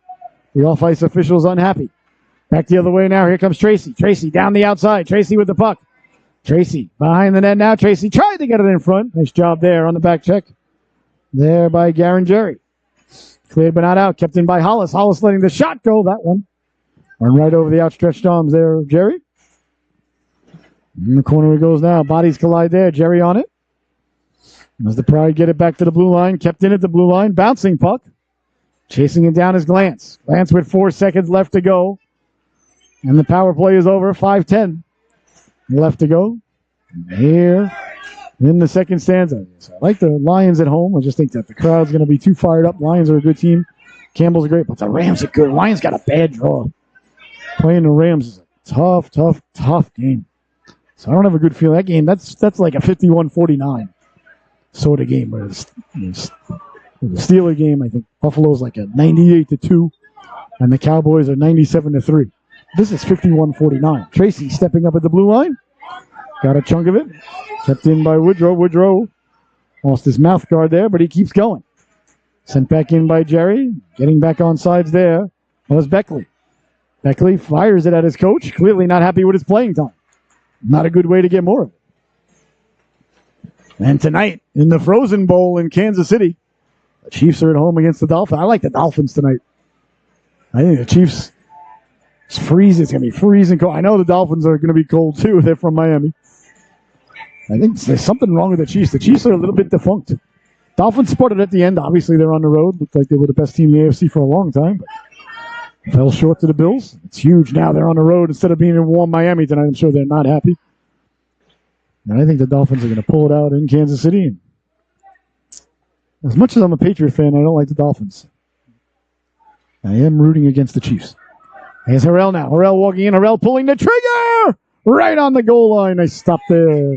The off-ice official's unhappy. Back the other way now. Here comes Tracy. Tracy down the outside. Tracy with the puck. Tracy behind the net now. Tracy tried to get it in front. Nice job there on the back check. There by Garen Jerry. Cleared but not out. Kept in by Hollis. Hollis letting the shot go. That one. Run right over the outstretched arms there of Jerry. In the corner it goes now. Bodies collide there. Jerry on it. As the Pride get it back to the blue line. Kept in at the blue line. Bouncing puck. Chasing it down is Glance. Glance with 4 seconds left to go. And the power play is over. 5:10 left to go. Here in the second stanza. So I like the Lions at home. I just think that the crowd's going to be too fired up. Lions are a good team. Campbell's great, but the Rams are good. Lions got a bad draw. Playing the Rams is a tough game. So I don't have a good feeling. That game, that's like a 51-49 sort of game. Whereas the Steeler game, I think Buffalo's like a 98-2, and the Cowboys are 97-3. This is 51-49. Tracy stepping up at the blue line. Got a chunk of it. Kept in by Woodrow. Woodrow lost his mouth guard there, but he keeps going. Sent back in by Jerry. Getting back on sides there was Beckley. Beckley fires it at his coach. Clearly not happy with his playing time. Not a good way to get more of it. And tonight, in the Frozen Bowl in Kansas City, the Chiefs are at home against the Dolphins. I like the Dolphins tonight. I think the Chiefs... It's freezing. It's going to be freezing cold. I know the Dolphins are going to be cold, too. They're from Miami. I think there's something wrong with the Chiefs. The Chiefs are a little bit defunct. Dolphins sputtered at the end. Obviously, they're on the road. Looked like they were the best team in the AFC for a long time. But Fell short to the Bills. It's huge now. They're on the road instead of being in warm Miami tonight. I'm sure they're not happy. And I think the Dolphins are going to pull it out in Kansas City. As much as I'm a Patriot fan, I don't like the Dolphins. I am rooting against the Chiefs. Here's Harrell now. Harrell walking in. Harrell pulling the trigger! Right on the goal line. Nice stop there.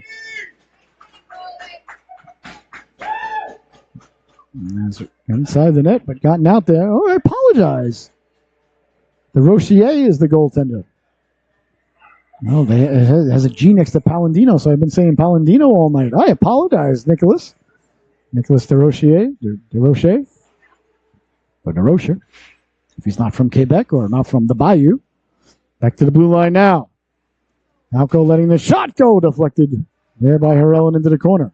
Inside the net, but gotten out there. Oh, I apologize. The Rochier is the goaltender. No, it has a G next to Palladino, so I've been saying Palladino all night. I apologize, Nicholas. Nicholas DeRocher. Or DeRocher. If he's not from Quebec or not from the Bayou. Back to the blue line now. Alco letting the shot go. Deflected there by Harrell and into the corner.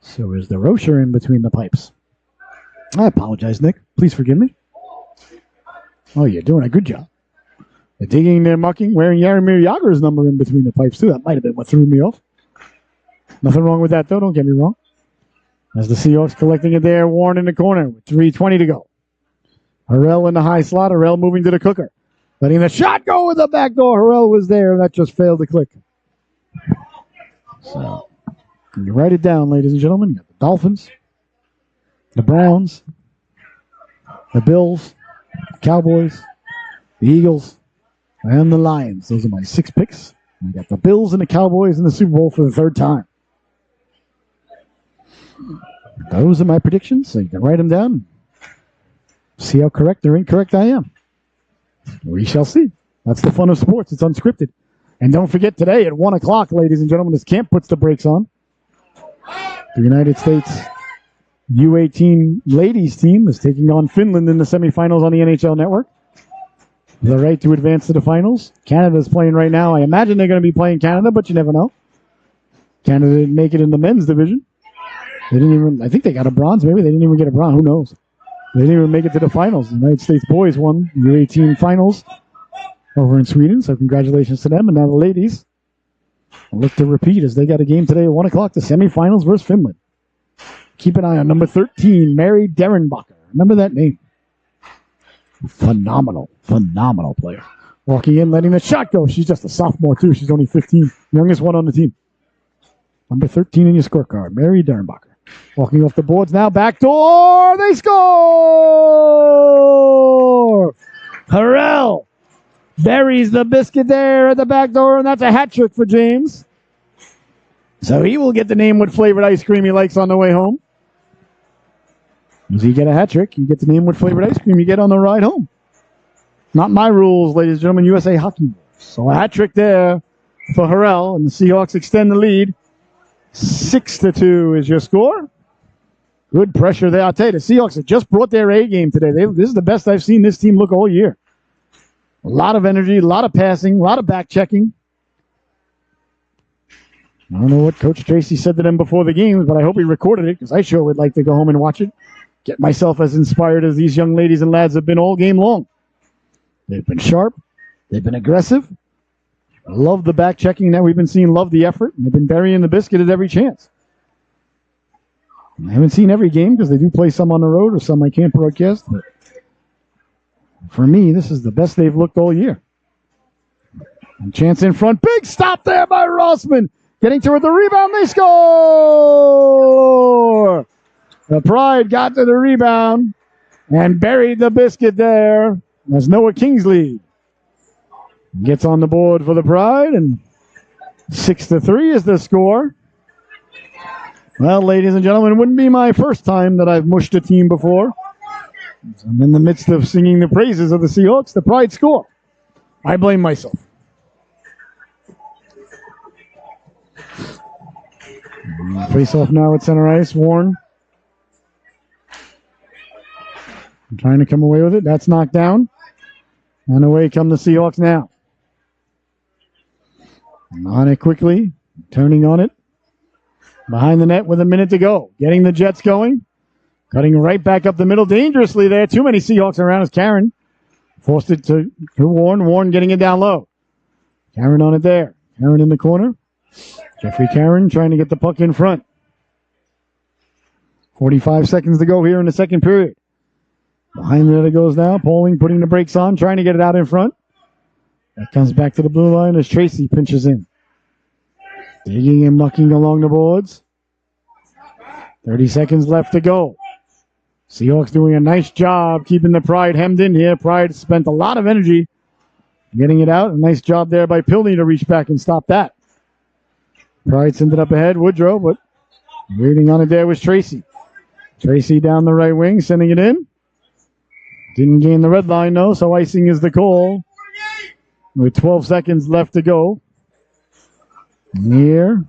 So is DeRocher in between the pipes. I apologize, Nick. Please forgive me. Oh, you're doing a good job. They're digging, they're mucking, wearing Jaromir Jagr's number in between the pipes, too. That might have been what threw me off. Nothing wrong with that, though. Don't get me wrong. As the Seahawks collecting it there, Warren in the corner with 3:20 to go. Harrell in the high slot. Harrell moving to the cooker. Letting the shot go with the back door. Harrell was there. That just failed to click. So, you write it down, ladies and gentlemen. You got the Dolphins, the Browns, the Bills, the Cowboys, the Eagles, and the Lions. Those are my 6 picks. I got the Bills and the Cowboys in the Super Bowl for the 3rd time. Those are my predictions, so you can write them down. See how correct or incorrect I am. We shall see. That's the fun of sports. It's unscripted. And don't forget today at 1 o'clock, ladies and gentlemen, as camp puts the brakes on, the United States U18 ladies team is taking on Finland in the semifinals on the NHL Network. The right to advance to the finals. Canada's playing right now. I imagine they're going to be playing Canada, but you never know. Canada didn't make it in the men's division. They didn't even, I think they got a bronze. Maybe they didn't even get a bronze. Who knows? They didn't even make it to the finals. The United States boys won the U18 finals over in Sweden, so congratulations to them. And now the ladies look to repeat as they got a game today at 1 o'clock, the semifinals versus Finland. Keep an eye on number 13, Mary Derenbacher. Remember that name. Phenomenal player. Walking in, letting the shot go. She's just a sophomore, too. She's only 15. Youngest one on the team. Number 13 in your scorecard, Mary Derenbacher. Walking off the boards now, back door. They score! Harrell buries the biscuit there at the back door, and that's a hat trick for James. So he will get the name what flavored ice cream he likes on the way home. As you get a hat trick, you get the name what flavored ice cream you get on the ride home. Not my rules, ladies and gentlemen, USA hockey rules. So a hat trick there for Harrell, and the Seahawks extend the lead. 6-2 is your score. Good pressure there. I'll tell you, the Seahawks have just brought their A game today. This is the best I've seen this team look all year. A lot of energy, a lot of passing, a lot of back checking. I don't know what Coach Tracy said to them before the games, but I hope he recorded it because I sure would like to go home and watch it. Get myself as inspired as these young ladies and lads have been all game long. They've been sharp. They've been aggressive. Love the back checking that we've been seeing. Love the effort. They've been burying the biscuit at every chance. I haven't seen every game because they do play some on the road or some I can't broadcast. But for me, this is the best they've looked all year. And chance in front. Big stop there by Rossman. Getting toward the rebound. They score! The Pride got to the rebound and buried the biscuit there as Noah Kingsley gets on the board for the Pride, and 6-3 is the score. Well, ladies and gentlemen, it wouldn't be my first time that I've mushed a team before. I'm in the midst of singing the praises of the Seahawks. The Pride score. I blame myself. Face off now at center ice. Warren trying to come away with it. That's knocked down. And away come the Seahawks now. On it quickly. Turning on it. Behind the net with a minute to go. Getting the Jets going. Cutting right back up the middle dangerously there. Too many Seahawks around as Karen forced it to Warren. Warren getting it down low. Karen on it there. Karen in the corner. Jeffrey Karen trying to get the puck in front. 45 seconds to go here in the second period. Behind the net it goes now. Poling putting the brakes on, trying to get it out in front. That comes back to the blue line as Tracy pinches in. Digging and mucking along the boards. 30 seconds left to go. Seahawks doing a nice job keeping the Pride hemmed in here. Pride spent a lot of energy getting it out. A nice job there by Pilney to reach back and stop that. Pride sent it up ahead. Woodrow, but waiting on it there was Tracy. Tracy down the right wing, sending it in. Didn't gain the red line, though, so icing is the call. With 12 seconds left to go. Here.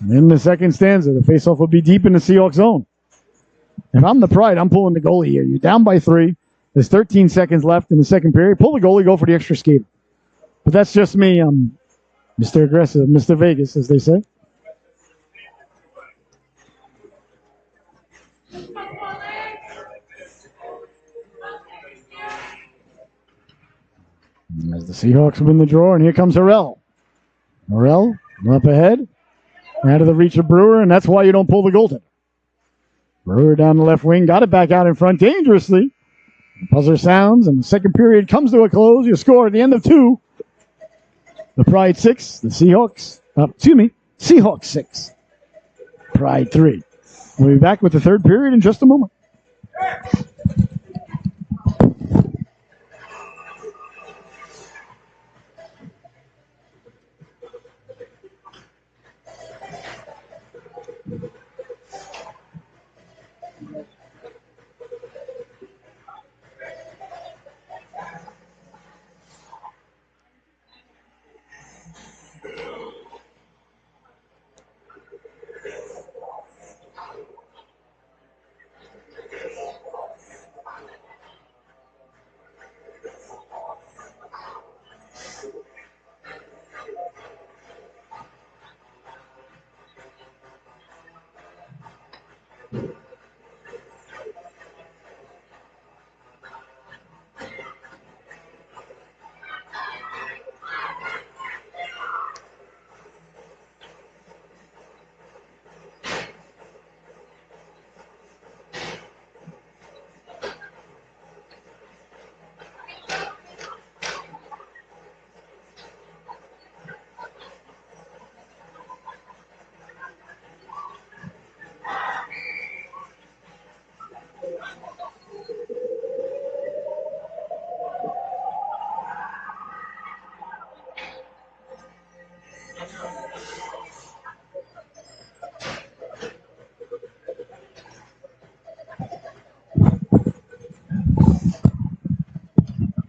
In the second stanza, the faceoff will be deep in the Seahawks zone. If I'm the Pride, I'm pulling the goalie here. You're down by 3. There's 13 seconds left in the second period. Pull the goalie, go for the extra skate. But that's just me. I'm Mr. Aggressive, Mr. Vegas, as they say. As the Seahawks win the draw, and here comes Harrell. Harrell up ahead, out of the reach of Brewer, and that's why you don't pull the goaltender. Brewer down the left wing, got it back out in front dangerously. Buzzer sounds, and the second period comes to a close. You score at the end of 2. The Pride 6, the Seahawks, Seahawks 6, Pride 3. We'll be back with the third period in just a moment.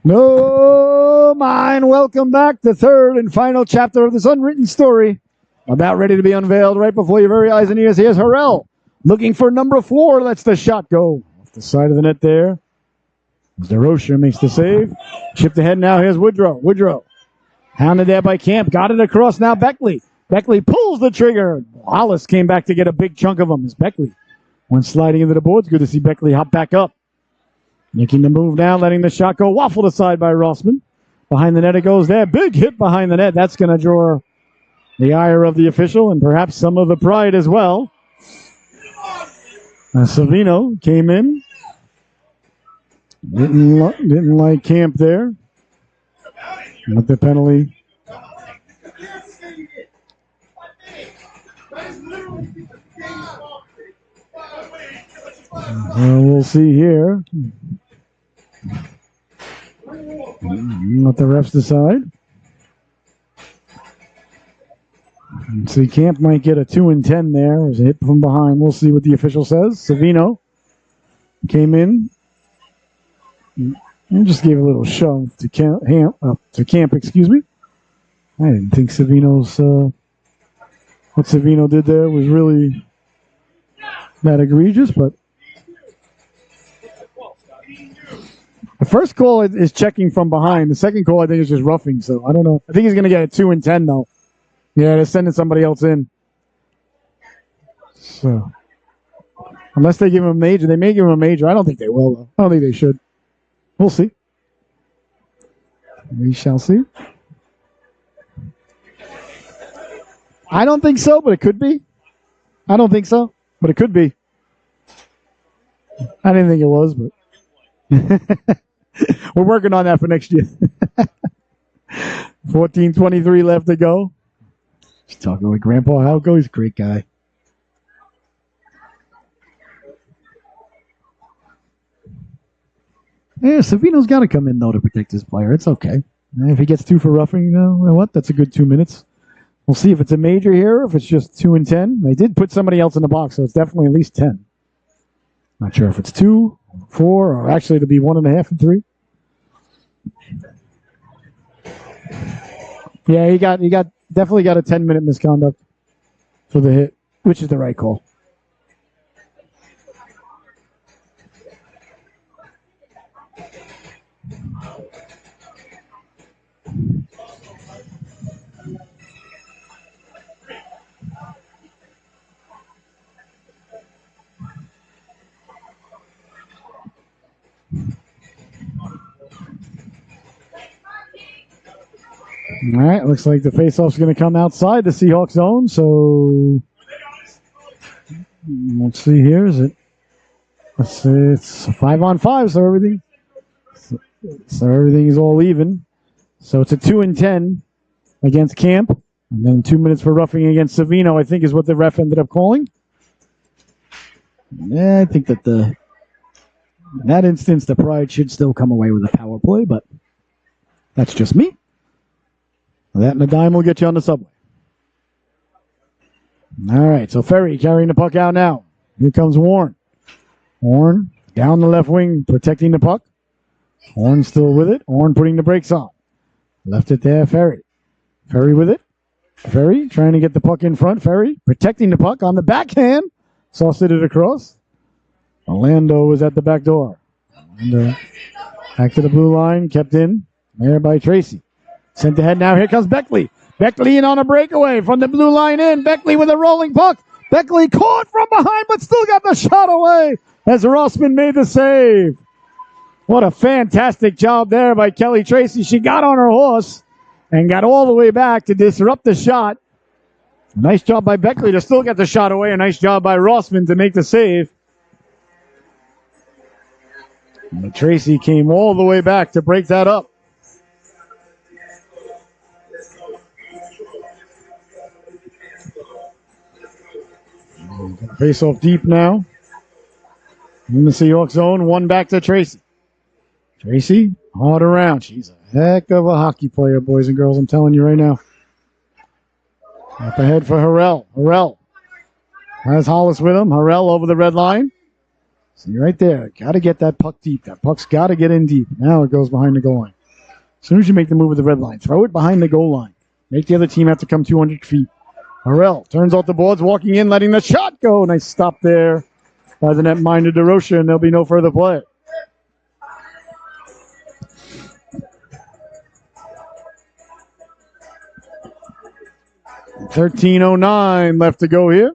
No, mine. Welcome back. The third and final chapter of this unwritten story. About ready to be unveiled right before your very eyes and ears. Here's Harrell looking for number 4. Lets the shot go off the side of the net there. DeRocher makes the save. Chipped ahead now. Here's Woodrow. Woodrow hounded there by Camp. Got it across now. Beckley. Beckley pulls the trigger. Wallace came back to get a big chunk of them as Beckley went sliding into the boards. Good to see Beckley hop back up. Making the move now, letting the shot go. Waffled aside by Rossman. Behind the net it goes there. Big hit behind the net. That's going to draw the ire of the official and perhaps some of the Pride as well. Savino came in. Didn't like Camp there. With the penalty. We'll see here. Let the refs decide. See, Camp might get a 2 and 10 there. There's a hit from behind. We'll see what the official says. Savino came in and just gave a little shove to Camp. Excuse me. I didn't think Savino's what Savino did there was really that egregious, but the first call is checking from behind. The second call, I think, is just roughing. So I don't know. I think he's going to get a 2 and 10 though. Yeah, they're sending somebody else in. So unless they give him a major, they may give him a major. I don't think they will though. I don't think they should. We'll see. We shall see. I don't think so, but it could be. I don't think so, but it could be. I didn't think it was, but we're working on that for next year. 14:23 left to go. Just talking with Grandpa Halco. He's a great guy. Yeah, Savino's got to come in, though, to protect his player. It's okay. And if he gets 2 for roughing, you know what? That's a good 2 minutes. We'll see if it's a major here, if it's just 2 and 10. They did put somebody else in the box, so it's definitely at least 10. Not sure if it's 2, 4, or actually it'll be 1.5 and 3. Yeah, he definitely got a 10-minute misconduct for the hit, which is the right call. All right, looks like the faceoff's going to come outside the Seahawks zone. So let's see here. It's 5-on-5, so everything is all even. So it's a 2 and 10 against Camp, and then 2 minutes for roughing against Savino, I think, is what the ref ended up calling. Yeah, I think that in that instance, the Pride should still come away with a power play, but that's just me. That and a dime will get you on the subway. All right, so Ferry carrying the puck out now. Here comes Warren. Warren down the left wing, protecting the puck. Warren still with it. Warren putting the brakes on. Left it there, Ferry. Ferry with it. Ferry trying to get the puck in front. Ferry protecting the puck on the backhand. Sauced it across. Orlando was at the back door. And back to the blue line, kept in there by Tracy. Sent ahead now. Here comes Beckley. Beckley in on a breakaway from the blue line in. Beckley with a rolling puck. Beckley caught from behind, but still got the shot away as Rossman made the save. What a fantastic job there by Kelly Tracy. She got on her horse and got all the way back to disrupt the shot. Nice job by Beckley to still get the shot away. A nice job by Rossman to make the save. And Tracy came all the way back to break that up. Face off deep now. In the Seahawks zone, 1 back to Tracy. Tracy, hard around. She's a heck of a hockey player, boys and girls. I'm telling you right now. Up ahead for Harrell. Harrell has Hollis with him. Harrell over the red line. See right there. Got to get that puck deep. That puck's got to get in deep. Now it goes behind the goal line. As soon as you make the move with the red line, throw it behind the goal line. Make the other team have to come 200 feet. Harrell turns off the boards, walking in, letting the shot go. Nice stop there by the netminder DeRocha, and there'll be no further play. $13:09 left to go here.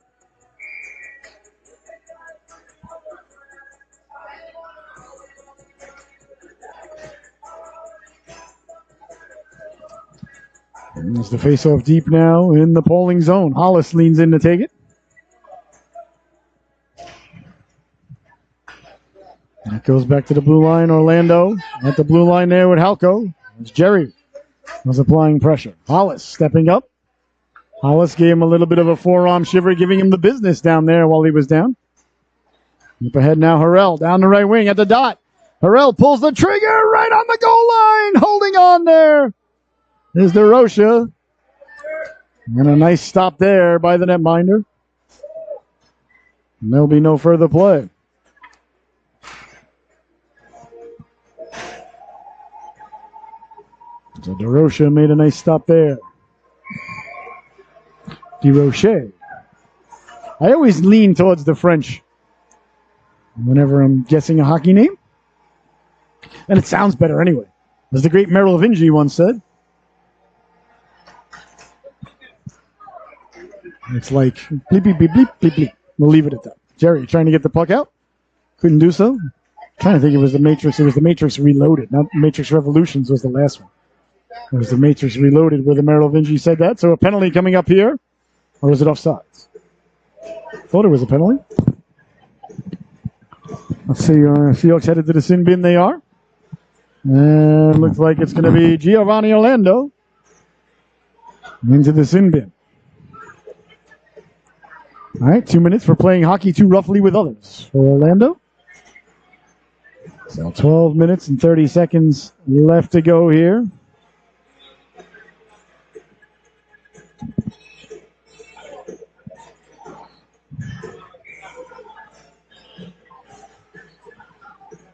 And there's the face-off deep now in the polling zone. Hollis leans in to take it. And it goes back to the blue line. Orlando at the blue line there with Halco. As Jerry was applying pressure. Hollis stepping up. Hollis gave him a little bit of a forearm shiver, giving him the business down there while he was down. Up ahead now, Harrell down the right wing at the dot. Harrell pulls the trigger right on the goal line, holding on there. There's DeRocha. And a nice stop there by the netminder. And there'll be no further play. So DeRocha made a nice stop there. DeRocha. I always lean towards the French whenever I'm guessing a hockey name. And it sounds better anyway. As the great Merrill Vinci once said. It's like bleep, bleep, bleep, bleep, bleep, bleep. We'll leave it at that. Jerry trying to get the puck out. Couldn't do so. Trying to think it was the Matrix. It was the Matrix Reloaded. Not Matrix Revolutions was the last one. It was the Matrix Reloaded where the Merrill Vinci said that. So a penalty coming up here. Or is it offsides? Thought it was a penalty. Let's see. Seahawks headed to the sin bin. They are. And looks like it's going to be Giovanni Orlando into the sin bin. All right, 2 minutes for playing hockey too roughly with others for Orlando. So 12 minutes and 30 seconds left to go here.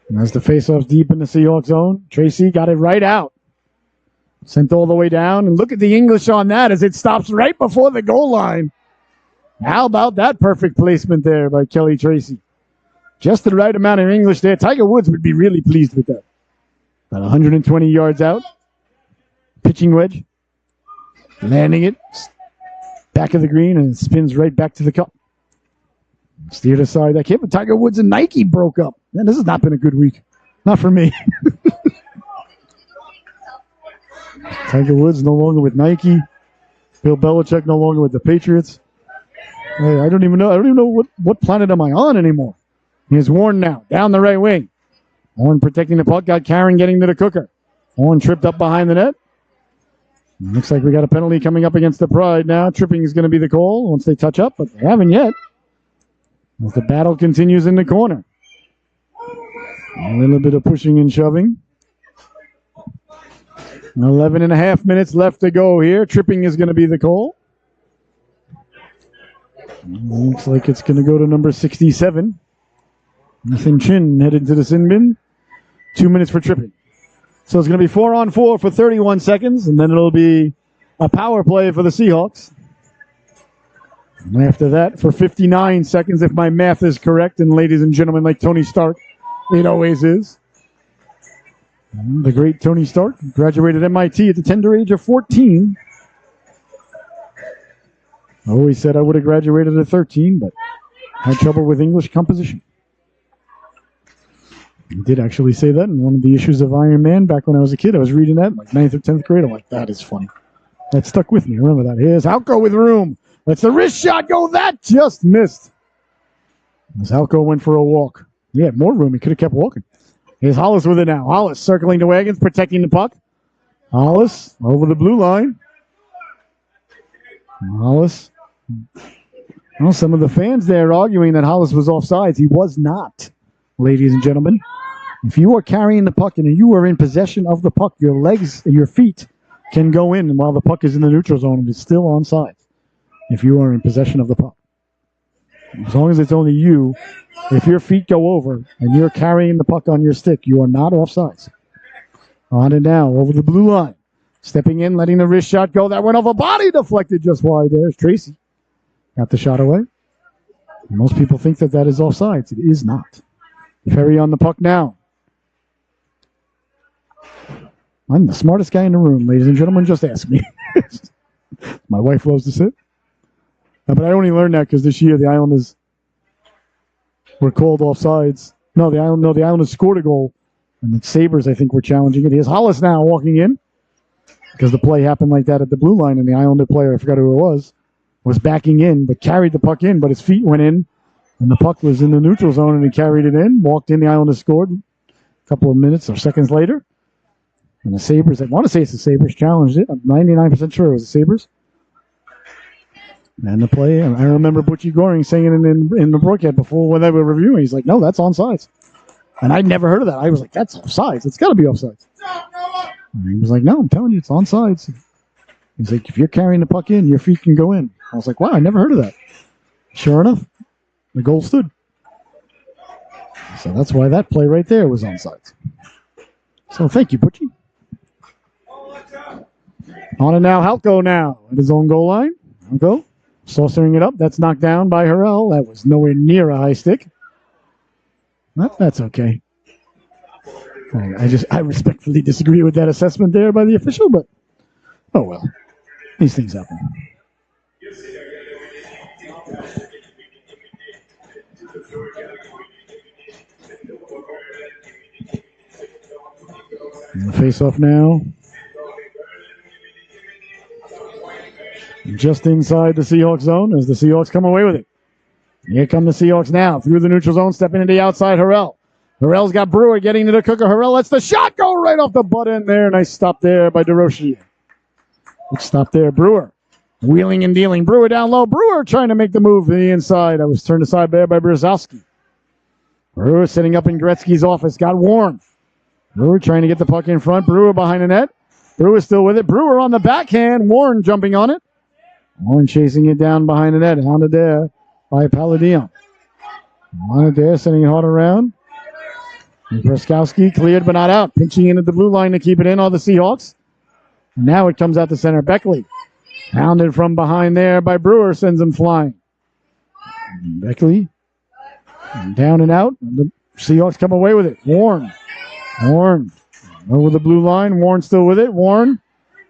And as the faceoff's deep in the Seahawks zone, Tracy got it right out. Sent all the way down. And look at the English on that as it stops right before the goal line. How about that perfect placement there by Kelly Tracy? Just the right amount of English there. Tiger Woods would be really pleased with that. About 120 yards out. Pitching wedge. Landing it. Back of the green and it spins right back to the cup. Steered aside that kid, but Tiger Woods and Nike broke up. Man, this has not been a good week. Not for me. Tiger Woods no longer with Nike. Bill Belichick no longer with the Patriots. Hey, I don't even know what planet am I on anymore. Here's Warren now, down the right wing. Warren protecting the puck, got Karen getting to the cooker. Warren tripped up behind the net. Looks like we got a penalty coming up against the Pride now. Tripping is going to be the call once they touch up, but they haven't yet. As the battle continues in the corner. A little bit of pushing and shoving. 11 and a half minutes left to go here. Tripping is going to be the call. Looks like it's going to go to number 67. Nathan Chin headed to the sin bin. 2 minutes for tripping. So it's going to be 4-on-4 for 31 seconds, and then it'll be a power play for the Seahawks. And after that, for 59 seconds, if my math is correct, and ladies and gentlemen, like Tony Stark, it always is. And the great Tony Stark graduated MIT at the tender age of 14. I always said I would have graduated at 13, but had trouble with English composition. I did actually say that in one of the issues of Iron Man back when I was a kid. I was reading that in like 9th or 10th grade. I'm like, that is funny. That stuck with me. I remember that. Here's Halko with room. Let's the wrist shot go. That just missed. As Halko went for a walk. He had more room. He could have kept walking. Here's Hollis with it now. Hollis circling the wagons, protecting the puck. Hollis over the blue line. Hollis. Well, some of the fans there arguing that Hollis was offsides. He was not, ladies and gentlemen. If you are carrying the puck and you are in possession of the puck, your legs, your feet can go in, and while the puck is in the neutral zone, it is still onside. If you are in possession of the puck. As long as it's only you, if your feet go over and you're carrying the puck on your stick, you are not offsides. On and now, over the blue line. Stepping in, letting the wrist shot go. That went off a body, deflected just wide. There's Tracy. Got the shot away. Most people think that that is offsides. It is not. Perry on the puck now. I'm the smartest guy in the room, ladies and gentlemen. Just ask me. My wife loves to sit. But I only learned that because this year the Islanders were called offsides. The Islanders scored a goal, and the Sabres, I think, were challenging it. Here's Hollis now walking in because the play happened like that at the blue line, and the Islander player, I forgot who it was backing in, but carried the puck in, but his feet went in, and the puck was in the neutral zone, and he carried it in, walked in, the Islanders scored a couple of minutes or seconds later. And the Sabres, I want to say it's the Sabres, challenged it. I'm 99% sure it was the Sabres. And the play, I remember Butchie Goring saying it in the broadcast before when they were reviewing. He's like, no, that's onside. And I'd never heard of that. I was like, that's offsides. It's got to be offsides. And he was like, no, I'm telling you, it's onside. He's like, if you're carrying the puck in, your feet can go in. I was like, wow, I never heard of that. Sure enough, the goal stood. So that's why that play right there was onside. So thank you, Butchie. On and now, Halko now at his own goal line. Halko. Saucering it up. That's knocked down by Harrell. That was nowhere near a high stick. That's okay. I respectfully disagree with that assessment there by the official, but oh well. These things happen. And the face-off now. Just inside the Seahawks zone as the Seahawks come away with it. Here come the Seahawks now. Through the neutral zone, stepping into the outside, Harrell. Harrell's got Brewer getting to the cooker. Harrell lets the shot go right off the butt end there. Nice stop there by DeRoche. Good stop there. Brewer wheeling and dealing. Brewer down low. Brewer trying to make the move to the inside. That was turned aside there by Brzezowski. Brewer sitting up in Gretzky's office. Got Warren. Brewer trying to get the puck in front. Brewer behind the net. Brewer still with it. Brewer on the backhand. Warren jumping on it. Warren chasing it down behind the net. Hounded there by Palladino. On it there, sending it hard around. Brzezowski cleared but not out. Pinching in at the blue line to keep it in on the Seahawks. And now it comes out to center. Beckley. Hounded from behind there by Brewer. Sends him flying. Beckley. Down and out. The Seahawks come away with it. Warren. Over the blue line. Warren still with it. Warren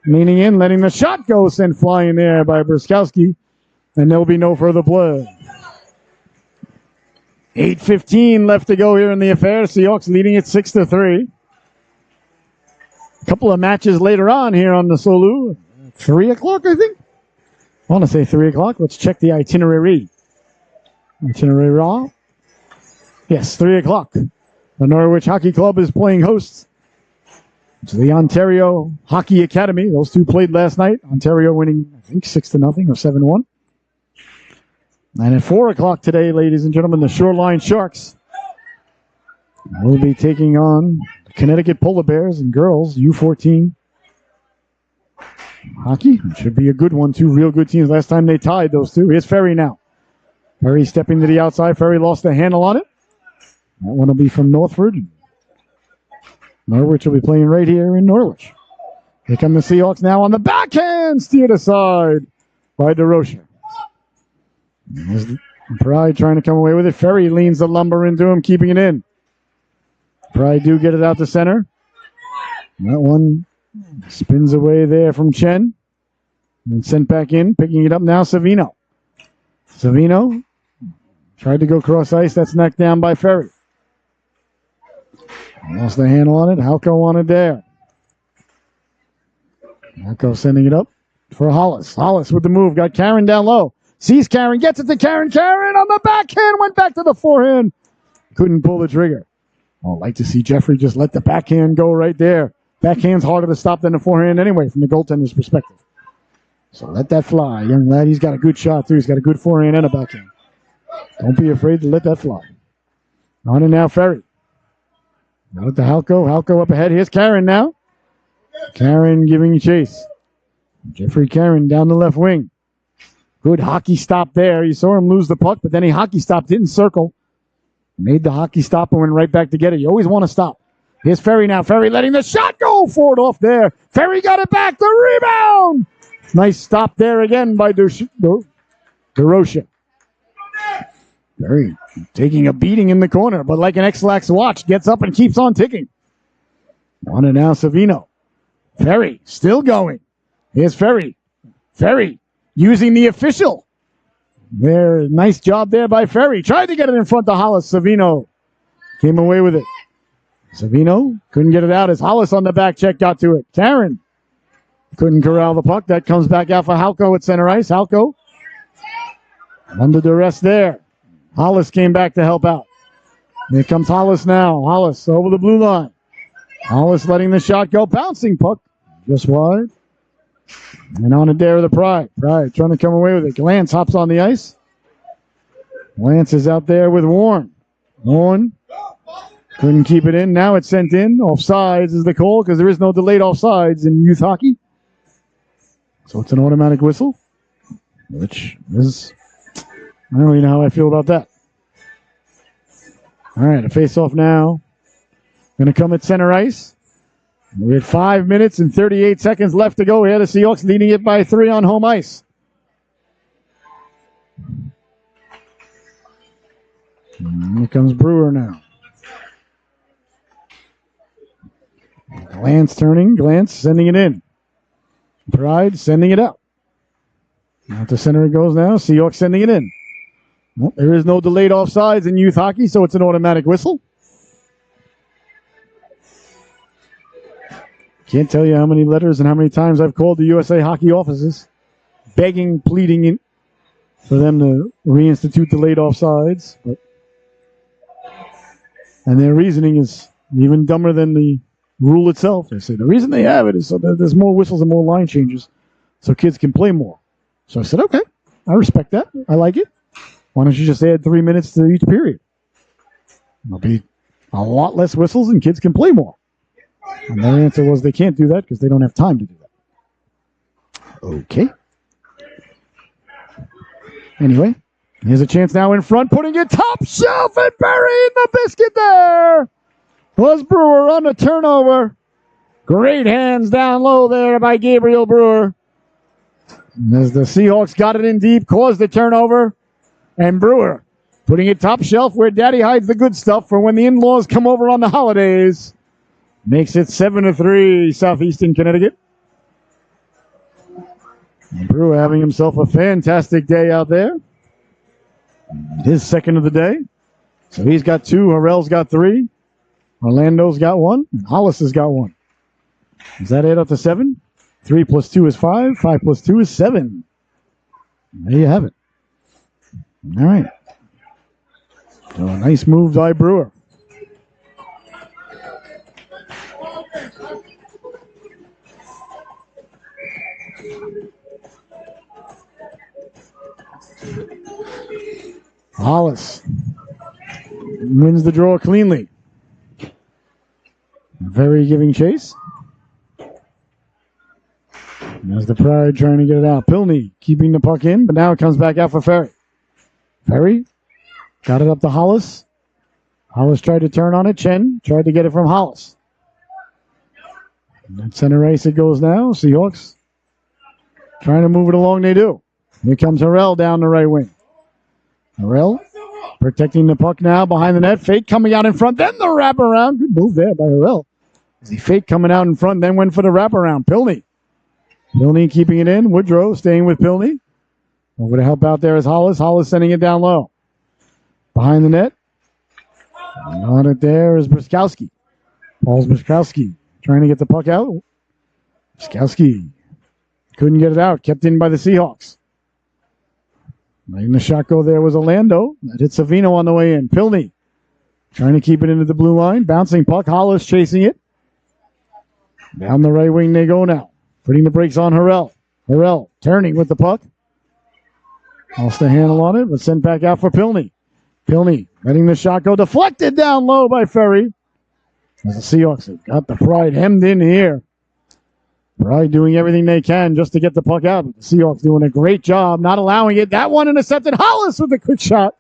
leaning in, letting the shot go. Sent flying there by Brzezowski. And there will be no further play. 8:15 left to go here in the affair. Seahawks leading it 6-3. A couple of matches later on here on the Solu. 3 o'clock, I think. I want to say 3 o'clock. Let's check the itinerary. Raw. Yes, 3 o'clock. The Norwich Hockey Club is playing hosts to the Ontario Hockey Academy. Those two played last night. Ontario winning, I think, 6-0 or 7-1. And at 4 o'clock today, ladies and gentlemen, the Shoreline Sharks will be taking on the Connecticut Polar Bears and girls U14 hockey. It should be a good one. Two real good teams. Last time they tied those two. Here's Ferry now. Ferry stepping to the outside. Ferry lost the handle on it. That one will be from Northford. Norwich will be playing right here in Norwich. Here come the Seahawks now on the backhand. Steered aside by DeRoche. Pride trying to come away with it. Ferry leans the lumber into him, keeping it in. Pride do get it out to center. That one spins away there from Chen. And sent back in, picking it up now, Savino. Savino tried to go cross ice. That's knocked down by Ferry. Lost the handle on it. Halko on it there. Halko sending it up for Hollis. Hollis with the move. Got Karen down low. Sees Karen. Gets it to Karen. Karen on the backhand. Went back to the forehand. Couldn't pull the trigger. I'd like to see Jeffrey just let the backhand go right there. Backhand's harder to stop than the forehand anyway from the goaltender's perspective. So let that fly. Young lad, he's got a good shot too. He's got a good forehand and a backhand. Don't be afraid to let that fly. On and now Ferry. Now to Halko. Halko up ahead. Here's Karen now. Karen giving chase. Jeffrey Karen down the left wing. Good hockey stop there. You saw him lose the puck, but then he hockey stopped, didn't circle. Made the hockey stop and went right back to get it. You always want to stop. Here's Ferry now. Ferry letting the shot go forward off there. Ferry got it back. The rebound. Nice stop there again by DeRoche. Ferry taking a beating in the corner, but like an X-Lax watch, gets up and keeps on ticking. On and now Savino. Ferry still going. Here's Ferry. Ferry using the official. There, nice job there by Ferry. Tried to get it in front of Hollis. Savino came away with it. Savino couldn't get it out as Hollis on the back check got to it. Karen couldn't corral the puck. That comes back out for Halko at center ice. Halko under duress there. Hollis came back to help out. Here comes Hollis now. Hollis over the blue line. Hollis letting the shot go. Bouncing puck just wide. And on it there, the Pride. Pride trying to come away with it. Lance hops on the ice. Lance is out there with Warren. Warren couldn't keep it in. Now it's sent in. Offsides is the call because there is no delayed offsides in youth hockey. So it's an automatic whistle, which is, I don't really know how I feel about that. All right, a face-off now. Going to come at center ice. We had 5 minutes and 38 seconds left to go here. The Seahawks leading it by 3 on home ice. And here comes Brewer now. Glance turning. Glance sending it in. Pride sending it out. Out to center it goes now. Seahawks sending it in. Well, there is no delayed offsides in youth hockey, so it's an automatic whistle. Can't tell you how many letters and how many times I've called the USA Hockey offices begging, pleading for them to reinstitute delayed offsides. And their reasoning is even dumber than the rule itself. They say the reason they have it is so that there's more whistles and more line changes so kids can play more. So I said, okay, I respect that. I like it. Why don't you just add 3 minutes to each period? There'll be a lot less whistles and kids can play more. And their answer was they can't do that because they don't have time to do that. Okay. Anyway, here's a chance now in front, putting it top shelf and burying the biscuit there. Was Brewer on the turnover. Great hands down low there by Gabriel Brewer. And as the Seahawks got it in deep, caused the turnover. And Brewer putting it top shelf where Daddy hides the good stuff for when the in-laws come over on the holidays. Makes it 7-3, Southeastern Connecticut. And Brewer having himself a fantastic day out there. His second of the day. So he's got 2. Harrell's got 3. Orlando's got 1. And Hollis has got 1. Does that add up to 7? 3 plus 2 is 5. 5 plus 2 is 7. There you have it. All right. So a nice move by Brewer. Hollis wins the draw cleanly. Very giving chase. There's the Pride trying to get it out. Pilney keeping the puck in, but now it comes back out for Ferry. Ferry got it up to Hollis. Hollis tried to turn on it. Chen tried to get it from Hollis. And at center ice it goes now. Seahawks trying to move it along. They do. Here comes Harrell down the right wing. Harrell protecting the puck now behind the net. Fake coming out in front. Then the wraparound. Good move there by Harrell. He fake coming out in front, then went for the wraparound. Pilney. Pilney keeping it in. Woodrow staying with Pilney. Over to help out there is Hollis. Hollis sending it down low. Behind the net. And on it there is Briskowski. Paul Briskowski trying to get the puck out. Briskowski couldn't get it out. Kept in by the Seahawks. Letting the shot go there was Orlando. That hit Savino on the way in. Pilney trying to keep it into the blue line. Bouncing puck. Hollis chasing it. Down the right wing they go now. Putting the brakes on Harrell. Harrell turning with the puck. Lost the handle on it, but sent back out for Pilney. Pilney letting the shot go. Deflected down low by Ferry. As the Seahawks have got the Pride hemmed in here. Pride doing everything they can just to get the puck out. But the Seahawks doing a great job not allowing it. That one intercepted. Hollis with a quick shot.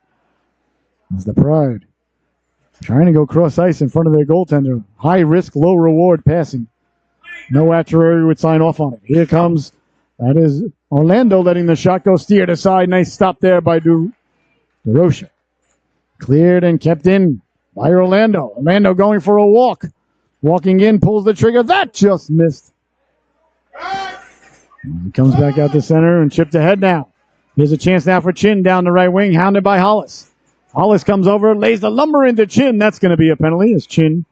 As the Pride trying to go cross ice in front of their goaltender. High risk, low reward passing. No actuary would sign off on it. Here comes, that is Orlando letting the shot go, steered aside. Nice stop there by DeRocha. Cleared and kept in by Orlando. Orlando going for a walk. Walking in, pulls the trigger. That just missed. He comes back out to center and chipped ahead now. Here's a chance now for Chin down the right wing, hounded by Hollis. Hollis comes over, lays the lumber into Chin. That's going to be a penalty as Chin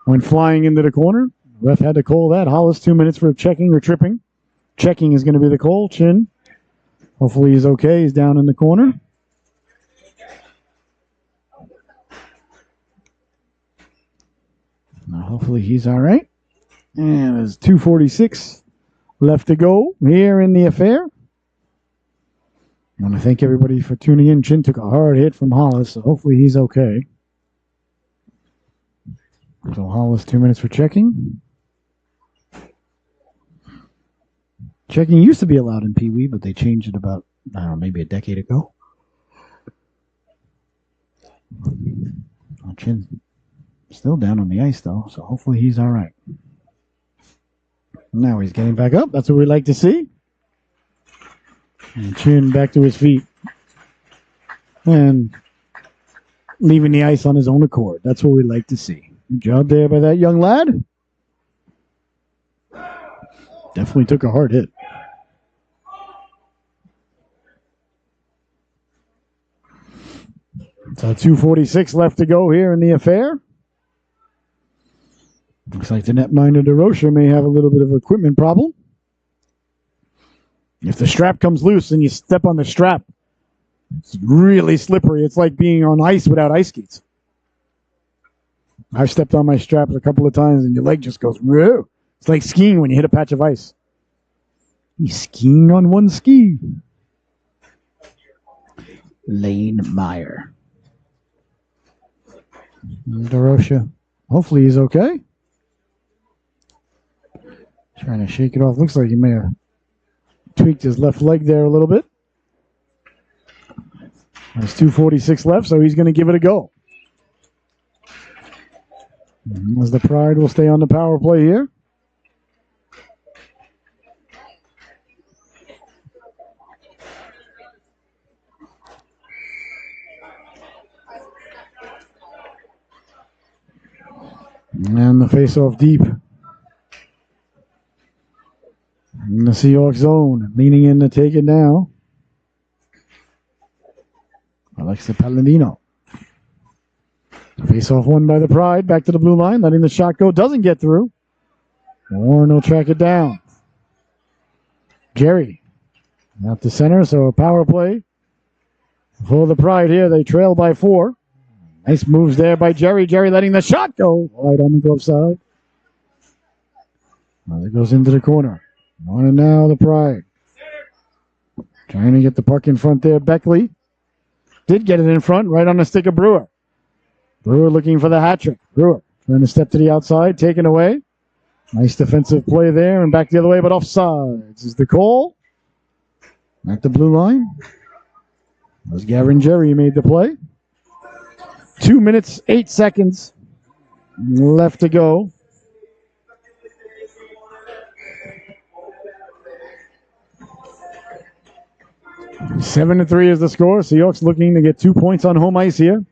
went flying into the corner. Ref had to call that. Hollis 2 minutes for checking or tripping. Checking is going to be the call. Chin, hopefully he's okay. He's down in the corner. Now hopefully he's all right. And there's 2:46 left to go here in the affair. I want to thank everybody for tuning in. Chin took a hard hit from Hollis, so hopefully he's okay. So Hollis 2 minutes for checking. Checking used to be allowed in Pee Wee, but they changed it about, I don't know, maybe a decade ago. Chin's still down on the ice, though, so hopefully he's all right. Now he's getting back up. That's what we like to see. And Chin back to his feet. And leaving the ice on his own accord. That's what we like to see. Good job there by that young lad. Definitely took a hard hit. So 2:46 left to go here in the affair. Looks like the netminder DeRocha may have a little bit of an equipment problem. If the strap comes loose and you step on the strap, It's really slippery. It's like being on ice without ice skates. I've stepped on my straps a couple of times and your leg just goes, whoa. It's like skiing when you hit a patch of ice. He's skiing on one ski. Lane Meyer. DeRocha. Hopefully he's okay. Trying to shake it off. Looks like he may have tweaked his left leg there a little bit. There's 2:46 left, so he's going to give it a go. As the Pride will stay on the power play here. And the face-off deep. In the Seahawks zone. Leaning in to take it now. Alexa Palladino. Face-off won by the Pride. Back to the blue line. Letting the shot go. Doesn't get through. Warren will track it down. Jerry. Out to center, so a power play. For the Pride here, they trail by 4. Nice moves there by Jerry. Jerry letting the shot go. Right on the glove side. Well, it goes into the corner. On and now the Pride. Trying to get the puck in front there. Beckley did get it in front, right on the stick of Brewer. Brewer looking for the hat trick. Brewer trying to step to the outside, taken away. Nice defensive play there and back the other way, but offside. This is the call. At the blue line. As Gavin Jerry made the play. 2 minutes, 8 seconds left to go. Seven to 3 is the score. Seahawks looking to get 2 points on home ice here.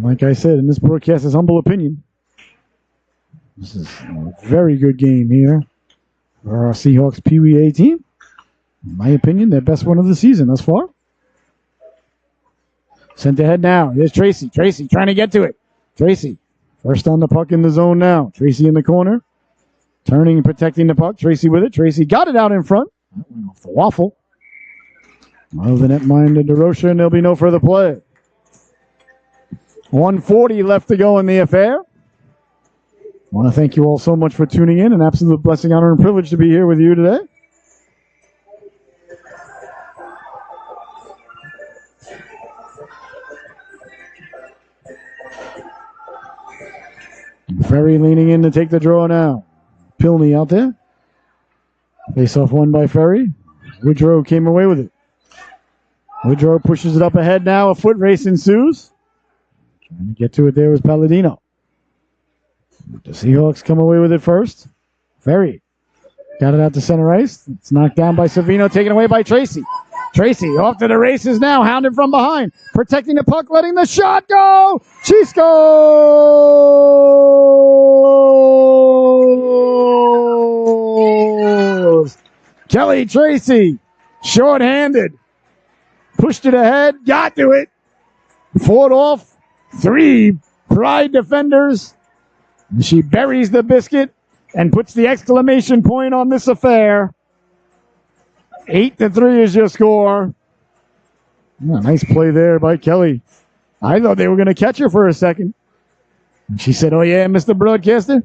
Like I said, in this broadcast's humble opinion, this is a very good game here for our Seahawks Pee Wee A team. In my opinion, their best one of the season thus far. Sent ahead now. Here's Tracy. Tracy trying to get to it. Tracy, first on the puck in the zone now. Tracy in the corner. Turning and protecting the puck. Tracy with it. Tracy got it out in front. That went off the waffle. Well, the netminder to DeRocha, and there'll be no further play. 1:40 left to go in the affair. I want to thank you all so much for tuning in. An absolute blessing, honor, and privilege to be here with you today. Ferry leaning in to take the draw now. Pilney out there. Face-off won by Ferry. Woodrow came away with it. Woodrow pushes it up ahead now. A foot race ensues. Trying to get to it there was Palladino. The Seahawks come away with it first. Ferry got it out to center ice. It's knocked down by Savino, taken away by Tracy. Tracy off to the races now, hounded from behind. Protecting the puck, letting the shot go. She scores. Kelly Tracy, short-handed. Pushed it ahead, got to it. Fought off 3 Pride defenders. And she buries the biscuit and puts the exclamation point on this affair. 8-3 is your score. Yeah, nice play there by Kelly. I thought they were going to catch her for a second. And she said, "Oh yeah, Mr. Broadcaster?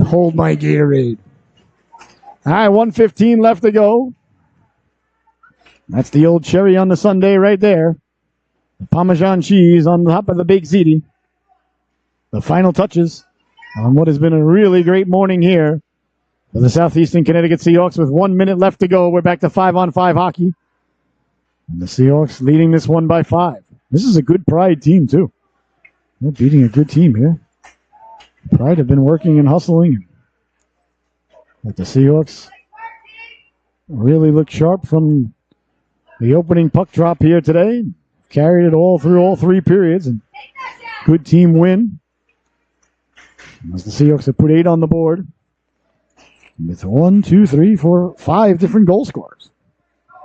Hold my Gatorade." All right, 1:15 left to go. That's the old cherry on the sundae right there. The Parmesan cheese on top of the baked ziti. The final touches on what has been a really great morning here for the Southeastern Connecticut Seahawks with 1 minute left to go. We're back to 5-on-5 hockey. And the Seahawks leading this one by 5. This is a good Pride team, too. They're beating a good team here. Pride have been working and hustling. But the Seahawks really look sharp from the opening puck drop here today. Carried it all through all 3 periods. And good team win. As the Seahawks have put 8 on the board. With 1, 2, 3, 4, 5 different goal scorers.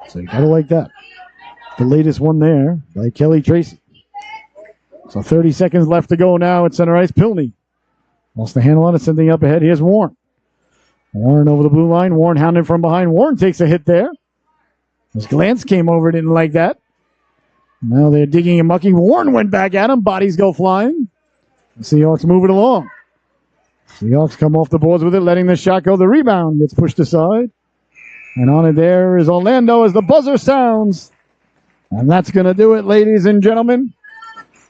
So you gotta like that. The latest one there by Kelly Tracy. So 30 seconds left to go now at center ice. Pilney lost the handle on it, sending up ahead. Here's Warren. Warren over the blue line. Warren hounded from behind. Warren takes a hit there. As Glance came over, didn't like that. Now they're digging and mucking. Warren went back at him. Bodies go flying. The Seahawks move it along. Seahawks come off the boards with it, letting the shot go. The rebound gets pushed aside. And on it there is Orlando as the buzzer sounds. And that's going to do it, ladies and gentlemen.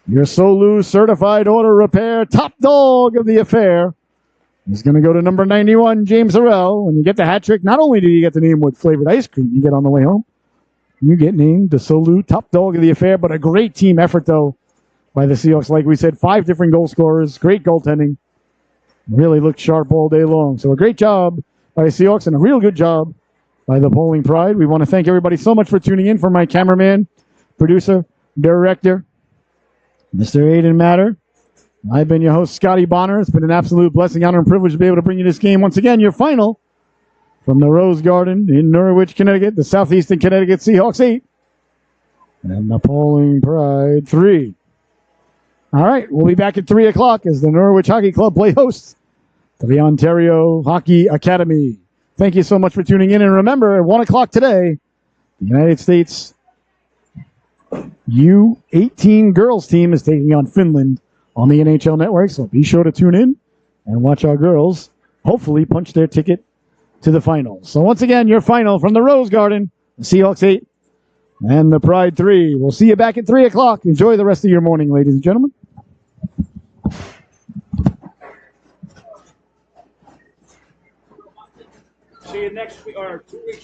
Your Solu certified auto repair top dog of the affair is going to go to number 91, James Harrell. When you get the hat trick, not only do you get the name with flavored ice cream you get on the way home, you get named the Solu top dog of the affair. But a great team effort, though, by the Seahawks. Like we said, 5 different goal scorers, great goaltending. Really looked sharp all day long. So a great job by the Seahawks and a real good job by the Bowling Pride. We want to thank everybody so much for tuning in. For my cameraman, producer, director, Mr. Aiden Matter. I've been your host, Scotty Bonner. It's been an absolute blessing, honor, and privilege to be able to bring you this game. Once again, your final from the Rose Garden in Norwich, Connecticut. The Southeastern Connecticut Seahawks 8 and the Bowling Pride 3. All right, we'll be back at 3 o'clock as the Norwich Hockey Club play hosts to the Ontario Hockey Academy. Thank you so much for tuning in. And remember, at 1 o'clock today, the United States U18 girls team is taking on Finland on the NHL Network. So be sure to tune in and watch our girls hopefully punch their ticket to the finals. So once again, your final from the Rose Garden, the Seahawks 8 and the Pride 3. We'll see you back at 3 o'clock. Enjoy the rest of your morning, ladies and gentlemen. See you next week or 2 weeks.